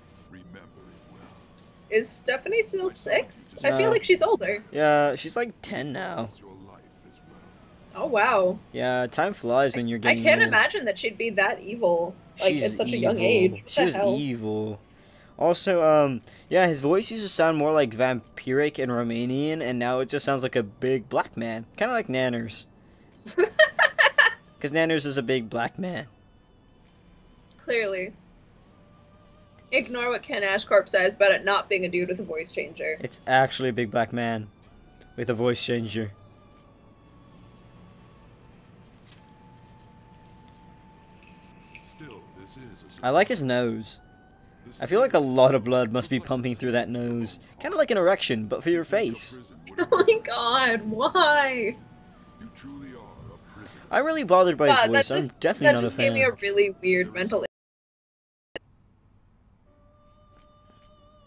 Is Stephanie still 6? I No. feel like she's older. Yeah, she's like 10 now. Oh wow. Yeah, time flies when you're I getting can't old. imagine that she'd be that evil. Like, She's at such a young evil. age. What She the was hell? evil. Also, yeah, his voice used to sound more like vampiric and Romanian, and now it just sounds like a big black man. Kind of like Nanners. Because Nanners is a big black man. Clearly. Ignore what Ken Ashcorp says about it not being a dude with a voice changer. It's actually a big black man with a voice changer. Still, this is a I like his nose. I feel like a lot of blood must be pumping through that nose. Kind of like an erection, but for your face. Oh my god, why? You truly are a prisoner. I'm really bothered by God, his voice. I'm definitely not a gave me a fan. really weird mental.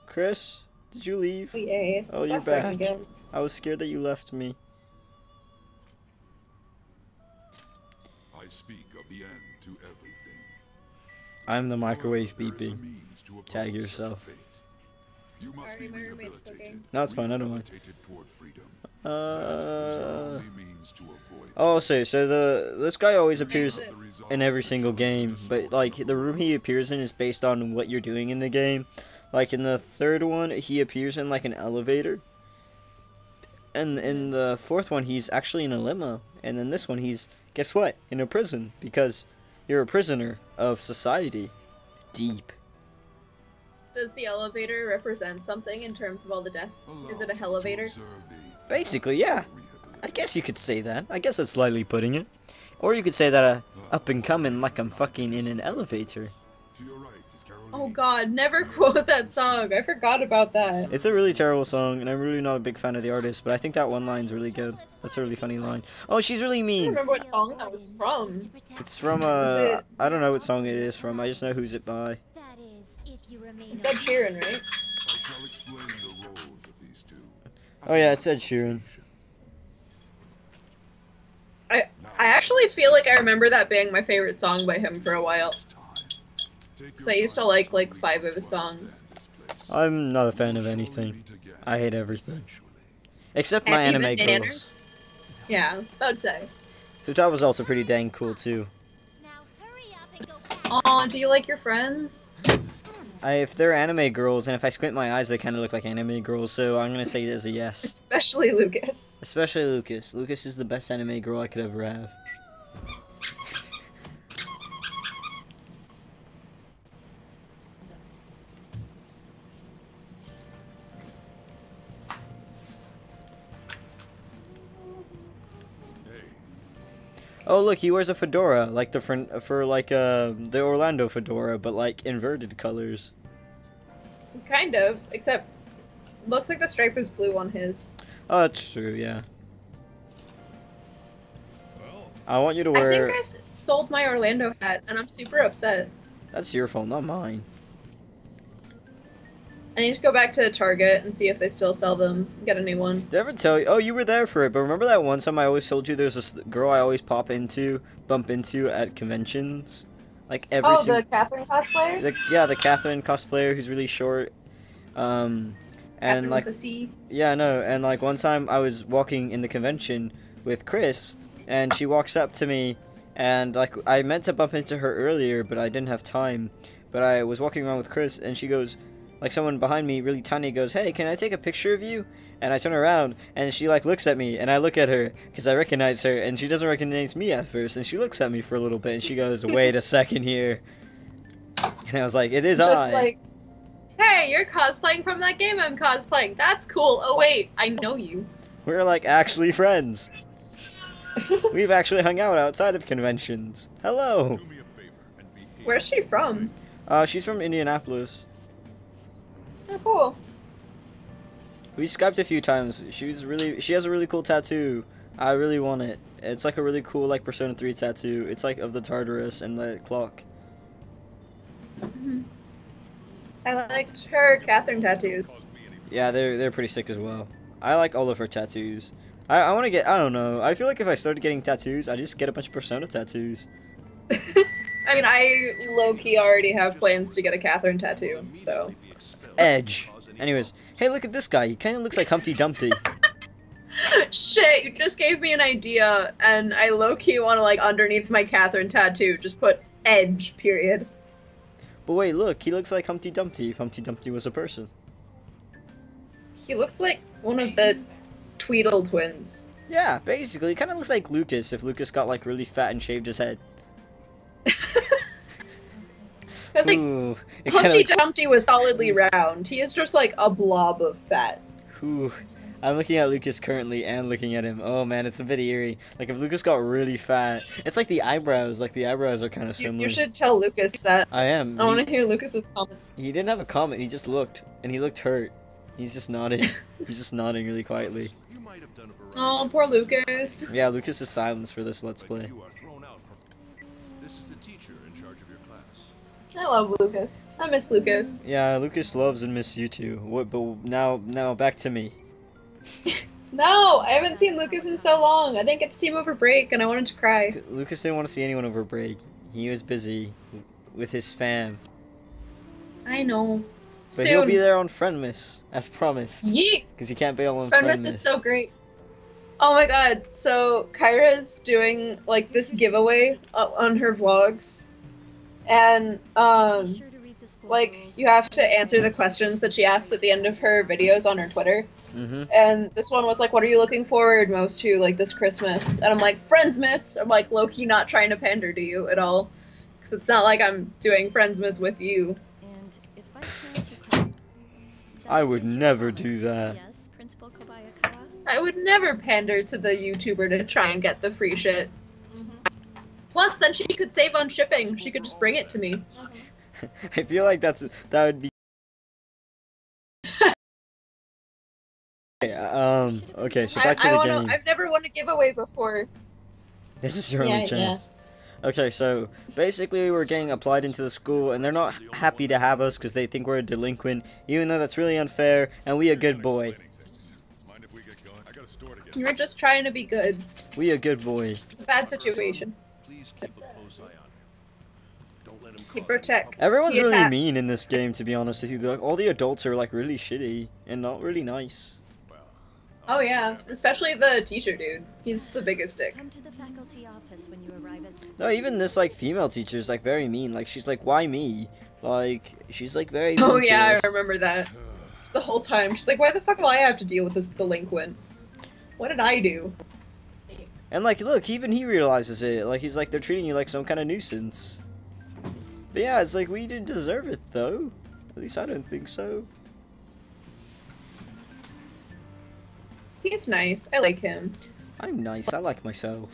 Chris, did you leave? Yay. Oh, you're Stop working back. again. I was scared that you left me. I speak of the end to everything. I'm the microwave There is a beeping. means to Tag oppose such a yourself. fate. You must Sorry, be my roommate's rehabilitated. cooking. No, it's fine, I don't mind. Rehabilitated toward freedom. That is our only means to avoid Oh, so this guy always appears it. the result in every which single will game, destroy but like the room he appears in is based on what you're doing in the game. Like in the third one, he appears in like an elevator, and in the fourth one, he's actually in a limo, and then this one, he's guess what? In a prison because you're a prisoner of society. Deep. Does the elevator represent something in terms of all the death? Is it a Allow me to elevator? observe the Basically, yeah. I rehabilitation. guess you could say that. I guess that's slightly putting it. Or you could say that up and coming like I'm fucking in an elevator. To your right is Caroline. Oh god, never quote that song. I forgot about that. It's a really terrible song, and I'm really not a big fan of the artist, but I think that one line's really good. That's a really funny line. Oh, she's really I don't mean. remember what song that was from. It's from, it- I don't know what song it is from. I just know who's it by. That is, if you remain It's Ed Sheeran, right? I shall explain the roles of these two. Oh yeah, it's Ed Sheeran. I actually feel like I remember that being my favorite song by him for a while. Because I used to like 5 of his songs. I'm not a fan of anything. I hate everything. Except my And anime even girls. Manners. Yeah, about to say. Futa was also pretty dang cool too. Now hurry up and go back. Aw, do you like your friends? If they're anime girls, and if I squint my eyes, they kind of look like anime girls, so I'm gonna say it as a yes. Especially Lucas. Especially Lucas. Lucas is the best anime girl I could ever have. Hey, Oh look, he wears a fedora, like the Orlando fedora, but like inverted colors. Kind of, except looks like the stripe is blue on his. Oh, that's true, yeah. Well, I want you to I think wear. I sold my Orlando hat, and I'm super upset. That's your fault, not mine. I need to go back to Target and see if they still sell them. Get a new one. Did I ever tell you? Oh, you were there for it, but remember that one time I always told you there's this girl I always bump into at conventions? Like every Oh, single. the Catherine cosplayer? Yeah, the Catherine cosplayer who's really short. And Catherine like, with a C. yeah, no, and like one time I was walking in the convention with Chris, and she walks up to me, and like I meant to bump into her earlier, but I didn't have time. But I was walking around with Chris, and she goes, like someone behind me, really tiny, goes, "Hey, can I take a picture of you?" And I turn around, and she like looks at me, and I look at her because I recognize her, and she doesn't recognize me at first, and she looks at me for a little bit, and she goes, "Wait a second here," and I was like, "It is Just I." like, hey, you're cosplaying from that game I'm cosplaying. That's cool. Oh wait, I know you. We're like actually friends. We've actually hung out outside of conventions. Hello. do me a favor and behave. Where's she from? She's from Indianapolis. Oh, cool. We Skyped a few times. She has a really cool tattoo. I really want it. It's like a really cool like Persona 3 tattoo. It's like of the Tartarus and the clock. I liked her Catherine tattoos. Yeah, they're pretty sick as well. I like all of her tattoos. I want to get, I don't know. I feel like if I started getting tattoos, I just get a bunch of Persona tattoos. I mean, I low-key already have plans to get a Catherine tattoo, so. Edge. Anyways, hey, look at this guy. He kind of looks like Humpty Dumpty. Shit, you just gave me an idea, and I low-key want to, like, underneath my Catherine tattoo, just put Edge, period. But wait, look, he looks like Humpty Dumpty if Humpty Dumpty was a person. He looks like one of the Tweedle twins. Yeah, basically, he kind of looks like Lucas if Lucas got like really fat and shaved his head. Because, like, Ooh, it kinda Humpty looks- Dumpty was solidly round. He is just, like, a blob of fat. Ooh. I'm looking at Lucas currently and looking at him. Oh man, it's a bit eerie. Like if Lucas got really fat, it's like the eyebrows. Like the eyebrows are kind of similar. You should tell Lucas that. I am. I want to hear Lucas's comment. He didn't have a comment. He just looked, and he looked hurt. He's just nodding. He's just nodding really quietly. You might have done a variety Oh, poor Lucas. Yeah, Lucas is silence for this Let's but Play. you are thrown out from. This is the teacher in charge of your class. I love Lucas. I miss Lucas. Yeah, Lucas loves and miss you too. What? But now back to me. No, I haven't seen Lucas in so long. I didn't get to see him over break, and I wanted to cry. Lucas didn't want to see anyone over break. He was busy with his fam. I know. But he'll be Soon. there on Friendmas, as promised. Yeet. Because he can't bail on Friendmas is so great. Oh my god, so Kyra's doing like this giveaway on her vlogs. And like you have to answer the questions that she asks at the end of her videos on her Twitter. And this one was like, what are you looking forward most to like this Christmas? And I'm like, Friendsmas. I'm like low-key not trying to pander to you at all. Because it's not like I'm doing Friendsmas with you. And if by chance you I would never do that. Yes, Principal Kobayakawa. I would never pander to the YouTuber to try and get the free shit. Plus, then she could save on shipping. She could just bring it to me. I feel like that would be. Okay, so back to the game. I've never won a giveaway before. This is your only chance. Okay, so basically we're getting applied into the school, and they're not happy to have us because they think we're a delinquent, even though that's really unfair, and we a good boy. You're just trying to be good. We a good boy. It's a bad situation. Please keep a close eye on him. Don't let him He protect. Everyone's He really attack. mean in this game, to be honest with you. Like, all the adults are like really shitty and not really nice. Oh yeah, especially the teacher dude. He's the biggest dick. Come to the faculty office when you arrive at school. No, even this like female teacher is like very mean. Like she's like, why me? Like she's like very. Oh mean to yeah, us. I remember that. Just the whole time, she's like, "Why the fuck do I have to deal with this delinquent? What did I do?" And like, look, even he realizes it. Like he's like, they're treating you like some kind of nuisance. But yeah, it's like we didn't deserve it though. At least I don't think so. He's nice. I like him. I'm nice. I like myself.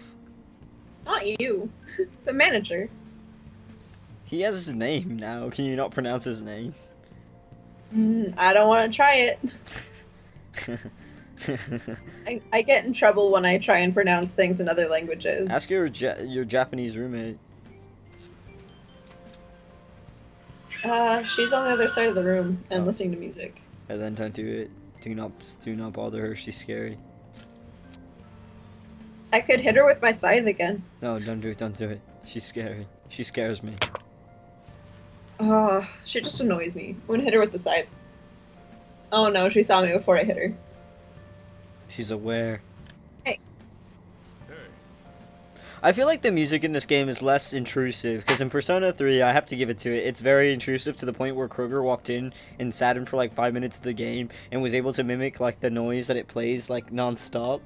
Not you. The manager. He has his name now. Can you not pronounce his name? I don't want to try it. I get in trouble when I try and pronounce things in other languages. Ask your Japanese roommate. She's on the other side of the room and listening to music. And then don't do it. Do not bother her. She's scary. I could hit her with my scythe again. No, don't do it. Don't do it. She's scary. She scares me. Oh, she just annoys me. I'm gonna hit her with the scythe. Oh no, she saw me before I hit her. She's aware. Hey. I feel like the music in this game is less intrusive, because in Persona 3, I have to give it to it, it's very intrusive to the point where Kroger walked in and sat in for like 5 minutes of the game and was able to mimic like the noise that it plays like non-stop.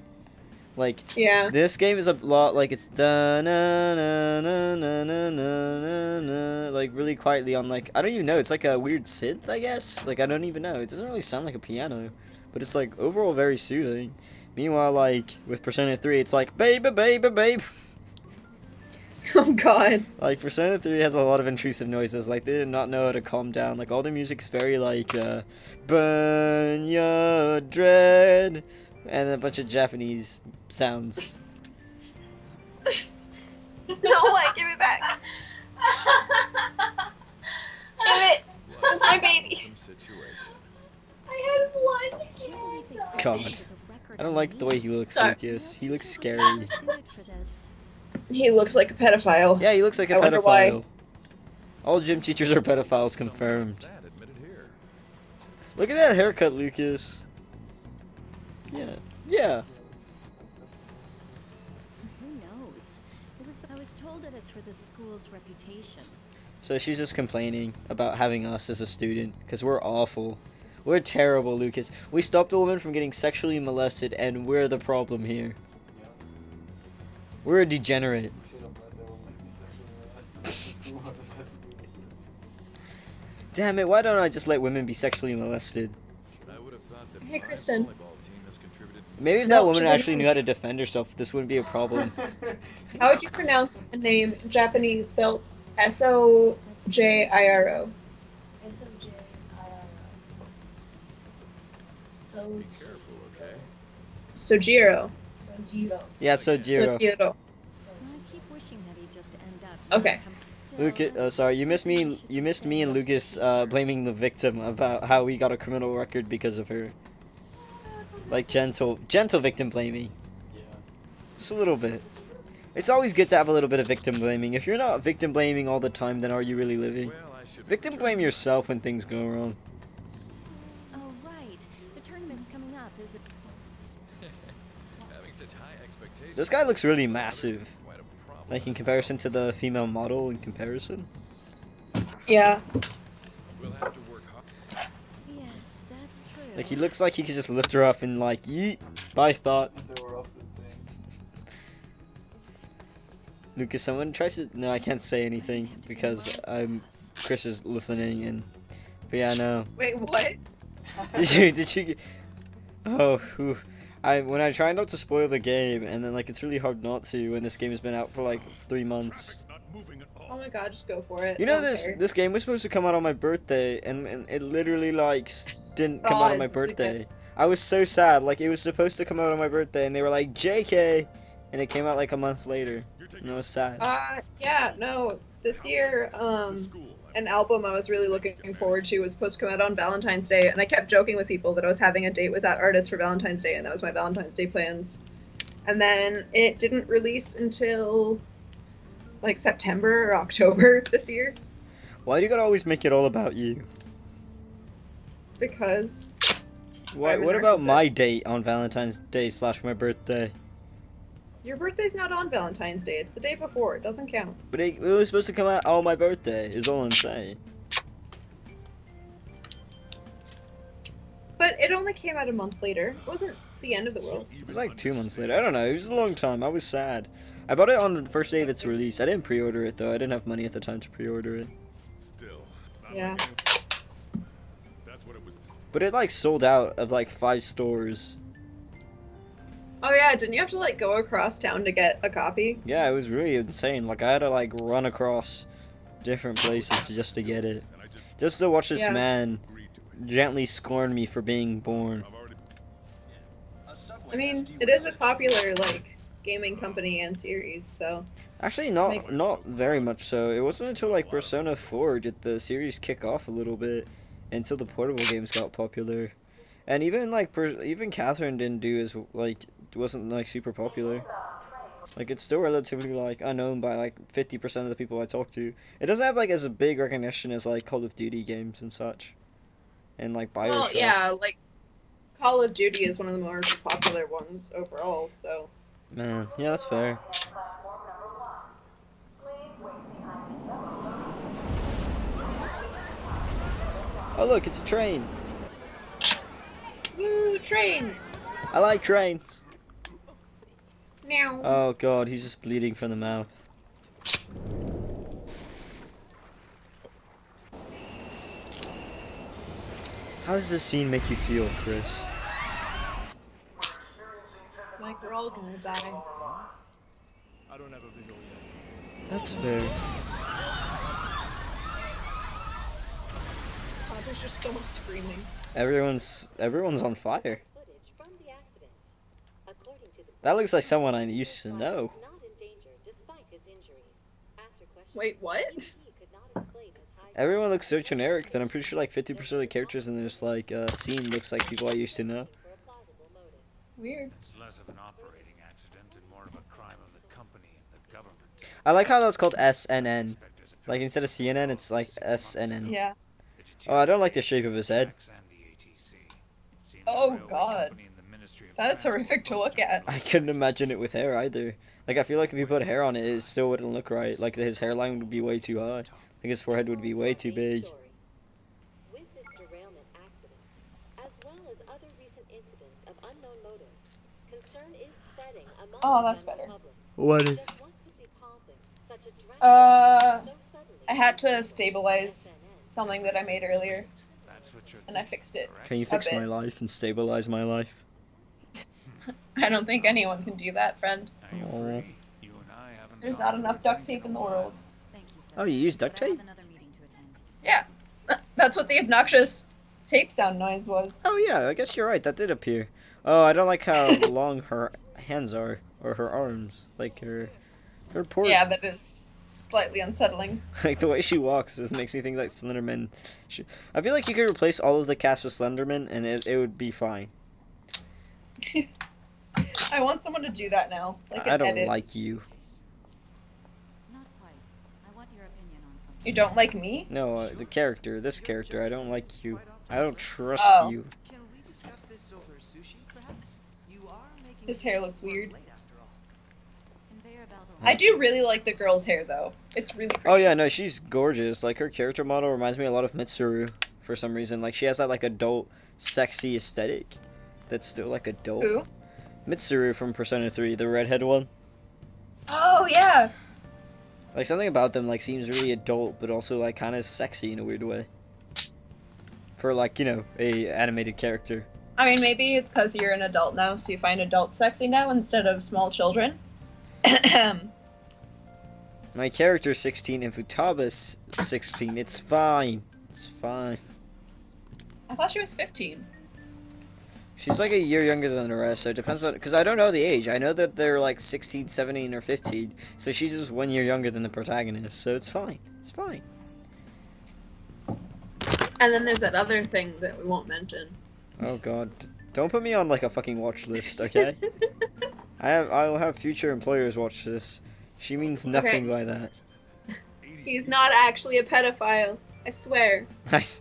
Like, yeah. This game is a lot like it's da na na na na na na na, like really quietly on like, I don't even know, it's like a weird synth, I guess? Like, I don't even know. It doesn't really sound like a piano, but it's like overall very soothing. Meanwhile, like, with Persona 3, it's like, baby, baby, babe. Oh god. Like, Persona 3 has a lot of intrusive noises. Like, they did not know how to calm down. Like, all the music's very, like, burn your dread, and a bunch of Japanese sounds. No way, give it back. Give it. That's my baby. I had one hand. God. I don't like the way he looks, Sorry. Lucas. He looks scary. Suited for this. He looks like a pedophile. Yeah, he looks like a I wonder why. pedophile. All gym teachers are pedophiles, confirmed. Look at that haircut, Lucas. Yeah. Yeah. Who knows? I was told that it's for the school's reputation. So she's just complaining about having us as a student, because we're awful. We're terrible, Lucas. We stopped a woman from getting sexually molested, and we're the problem here. We're a degenerate. Damn it, why don't I just let women be sexually molested? Hey, Kristen. Maybe if No, that woman she's actually annoying. knew how to defend herself, this wouldn't be a problem. How would you pronounce a name in Japanese spelled S-O-J-I-R-O? So, Sojiro. Sojiro. Yeah, so Jiro. Sojiro. I keep wishing that he'd just end up. Okay. Lucas, sorry, you missed me. You missed me and Lucas blaming the victim about how we got a criminal record because of her. Like gentle victim blaming. Just a little bit. It's always good to have a little bit of victim blaming. If you're not victim blaming all the time, then are you really living? Well, I should Victim blame yourself when things go wrong. Oh, right. The tournament's coming up, is it? Having such high expectations. This guy looks really massive. Quite a problem. Like in comparison to the female model in comparison. Yeah. We'll have to work hard. Yes, that's true. Like he looks like he could just lift her up and like yeet by thought. Lucas, someone tries to. No, I can't say anything because Chris is listening and. But yeah, no. Wait, what? Did you get? Oh, whew. When I try not to spoil the game, and then like it's really hard not to when this game has been out for like 3 months. Traffic's not moving at all. Oh my god, just go for it. You know I don't this care. this game was supposed to come out on my birthday, and it literally like didn't come out on my God, birthday. I was so sad. Like it was supposed to come out on my birthday, and they were like JK, and it came out like a month later, and I was sad. Yeah, no. This year, School. an album I was really looking forward to was supposed to come out on Valentine's Day, and I kept joking with people that I was having a date with that artist for Valentine's Day, and that was my Valentine's Day plans. And then it didn't release until like September or October this year, Why do you gotta always make it all about you? because Why? I'm a What about my narcissist. date on Valentine's Day / my birthday? your birthday's not on Valentine's Day. It's the day before. It doesn't count. But it was supposed to come out on my birthday. Is all I'm saying. But it only came out a month later. It wasn't the end of the world. It was like 2 months later. I don't know. It was a long time. I was sad. I bought it on the first day of its release. I didn't pre-order it though. I didn't have money at the time to pre-order it. Still. Not Yeah. like it- That's what it was. But it like sold out of like 5 stores. Oh yeah, didn't you have to like go across town to get a copy? Yeah, it was really insane. Like I had to like run across different places just to get it. And I Just to watch this Yeah. man agreed to it. gently scorn me for being born. I've already. I mean, it is a popular like gaming company and series, so Actually, Makes not sense. very much so. It wasn't until like Persona 4 did the series kick off a little bit, until the portable games got popular, and even like even Catherine didn't do as like wasn't like super popular. Like it's still relatively like unknown by like 50% of the people I talk to. It doesn't have like as a big recognition as like Call of Duty games and such, and like Bioshock. well, yeah, like Call of Duty is one of the more popular ones overall. So Man, yeah, that's fair. Oh look, it's a train. woo, trains. I like trains. Now. Oh god, he's just bleeding from the mouth. How does this scene make you feel, Chris? Like we're all gonna die. I don't have a visual yet. That's fair. Oh, there's just so much screaming. Everyone's on fire. Footage from the accident. According to the That looks like someone I used to know. not in danger despite his injuries. After questioning, Wait, what? he could not explain his high Everyone looks so generic that I'm pretty sure like 50% of the characters in this like scene looks like people I used to know. for a plausible motive. Weird. It's less of an operating accident and more of a crime of the company and the government. I like how that's called SNN. Like instead of CNN, it's like SNN. Yeah. Oh, I don't like the shape of his head. Oh, God. That is horrific to look at. I couldn't imagine it with hair either. Like I feel like if you put hair on it, it still wouldn't look right. Like his hairline would be way too high. Like his forehead would be way too big. With this derailment accident, as well as other recent incidents of unknown motive, concern is spreading among Oh, the that's general better. public. What Just what could be causing such a drastic change so suddenly? I had to stabilize SNN. something that I made earlier, That's what you're and I fixed it. Can you fix bit. my life and stabilize my life? I don't think anyone can do that, friend. Are you Aw. free? You and I haven't There's gone not for enough a duct drink tape in the a while. world. Thank you, sir. Oh, you use duct But I have tape? another meeting to attend. Yeah. That's what the obnoxious tape sound noise was. Oh yeah, I guess you're right. That did appear. Oh, I don't like how long her hands are, or her arms, like her poor. Yeah, that is slightly unsettling. Like the way she walks, it makes me think like Slenderman. I feel like you could replace all of the cast of Slenderman, and it would be fine. I want someone to do that now. Like I an don't edit. like you. Not quite. I want your opinion on something. You don't like me? No, the character, this character, I don't like you. I don't trust Oh. you. Can we discuss this over sushi, perhaps? You are making His hair looks weird. late after all. Conveyor belt I do really like the girl's hair though. It's really pretty. Oh yeah, no, she's gorgeous. Like, her character model reminds me a lot of Mitsuru for some reason. Like, she has that, like, adult, sexy aesthetic that's still, like, adult. Who? Mitsuru from Persona 3, the redhead one. Oh yeah. Like, something about them, like, seems really adult, but also, like, kind of sexy in a weird way. For, like, you know, a animated character. I mean, maybe it's because you're an adult now, so you find adults sexy now instead of small children. My character's 16 and Futabaeeee's 16. It's fine. It's fine. I thought she was 15. She's like a year younger than the rest, so it depends on... Because I don't know the age. I know that they're like 16, 17, or 15. So she's just 1 year younger than the protagonist, so it's fine. It's fine. And then there's that other thing that we won't mention. Oh god. Don't put me on like a fucking watch list, okay? I'll have future employers watch this. She means nothing by that. He's not actually a pedophile. I swear. Nice.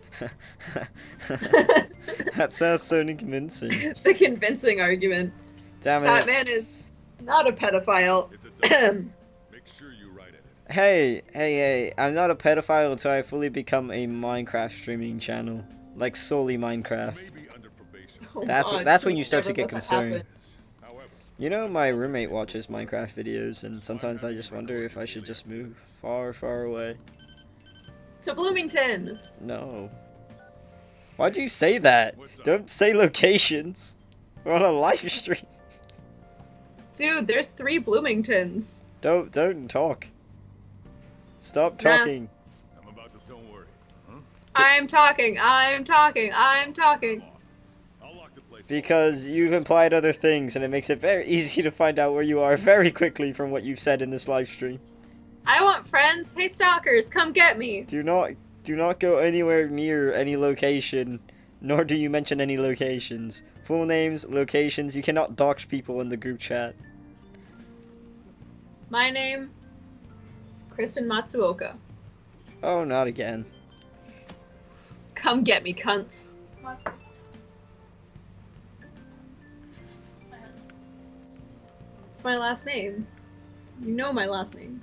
That sounds so convincing. The convincing argument. Damn it. That man is not a pedophile. It's a document. Make sure you write it. Hey, I'm not a pedophile until I fully become a Minecraft streaming channel. Like, solely Minecraft. Maybe under probation. Oh That's God, that's when please you start to never get let that concerned. happen. However, You know, my roommate watches Minecraft videos, and sometimes I just wonder if I should just move far, far away. To Bloomington. No. Why do you say that? Don't say locations. We're on a live stream. Dude, there's 3 Bloomingtons. Don't talk. Stop Nah. talking. I'm about to. Don't worry. Huh? I'm talking. I'll lock the place. Because you've implied other things, and it makes it very easy to find out where you are very quickly from what you've said in this live stream. I want friends. Hey, stalkers, come get me. Do not go anywhere near any location, nor do you mention any locations. Full names, locations, you cannot dox people in the group chat. My name is Kristen Matsuoka. Oh, not again. Come get me, cunts. It's my last name. You know my last name.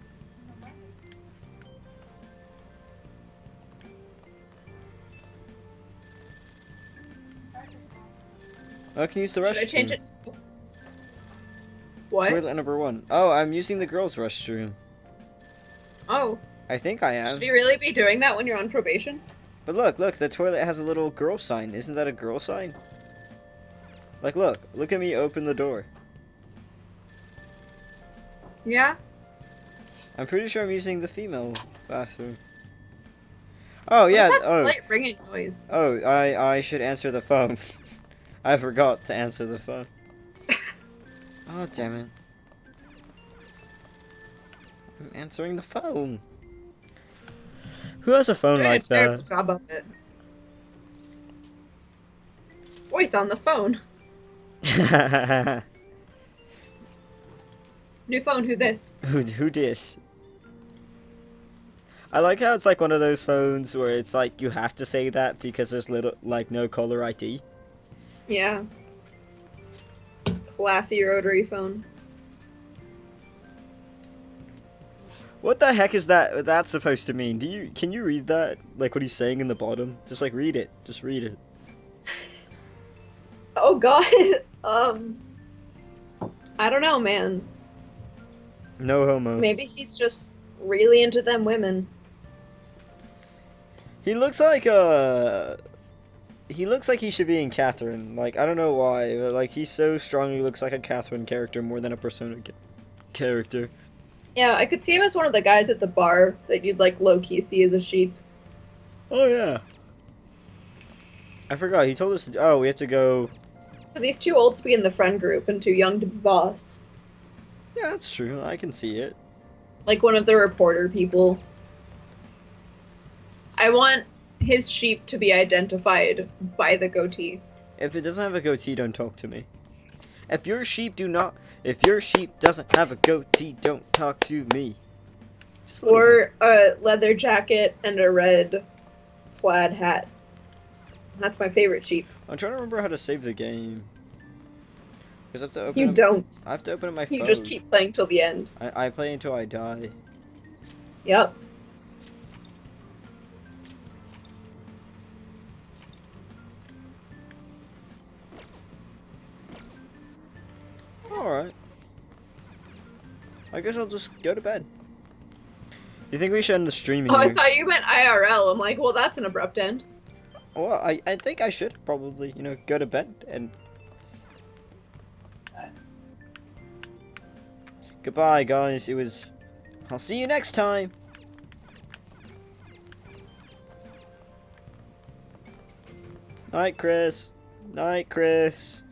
Oh, I can use the restroom. Should I change it? What? Toilet number 1. Oh, I'm using the girls' restroom. Oh. I think I am. Should you really be doing that when you're on probation? But look, the toilet has a little girl sign. Isn't that a girl sign? Like, look at me open the door. Yeah? I'm pretty sure I'm using the female bathroom. Oh, yeah. What's that Oh, slight ringing noise? oh, I should answer the phone. I forgot to answer the phone. Oh, damn it. I'm answering the phone. Who has a phone Doing like a terrible that? job of it. Voice on the phone. New phone, who this? Who dis? I like how it's like one of those phones where it's like you have to say that because there's no caller ID. Yeah. Classy rotary phone. What the heck is that's supposed to mean? Can you read that? Like what he's saying in the bottom? Just like read it. Just read it. Oh god. I don't know, man. No homo. Maybe he's just really into them women. He looks like he should be in Catherine. Like, I don't know why, but like he so strongly looks like a Catherine character more than a Persona character. Yeah, I could see him as one of the guys at the bar that you'd like low-key see as a sheep. Oh yeah. I forgot, he told us oh, we have to go. Because he's too old to be in the friend group and too young to be boss. Yeah, that's true. I can see it. Like one of the reporter people. I want his sheep to be identified by the goatee. If it doesn't have a goatee, don't talk to me. If your sheep doesn't have a goatee, don't talk to me. Just a little bit. Or a leather jacket and a red plaid hat. That's my favorite sheep. I'm trying to remember how to save the game. Because I have to open You up, don't. I have to open up my phone. You just keep playing till the end. I play until I die. Yep. Alright. I guess I'll just go to bed. You think we should end the stream Oh, I here? thought you meant IRL. I'm like, well, that's an abrupt end. Well, I think I should probably, you know, go to bed and... Goodbye, guys. I'll see you next time. Night, Chris. Night, Chris.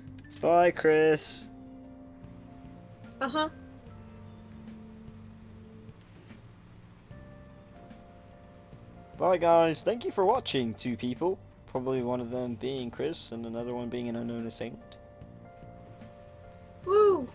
Bye, Chris. Uh-huh. Bye, guys. Thank you for watching, two people. Probably one of them being Chris and another one being an unknown assailant. Woo!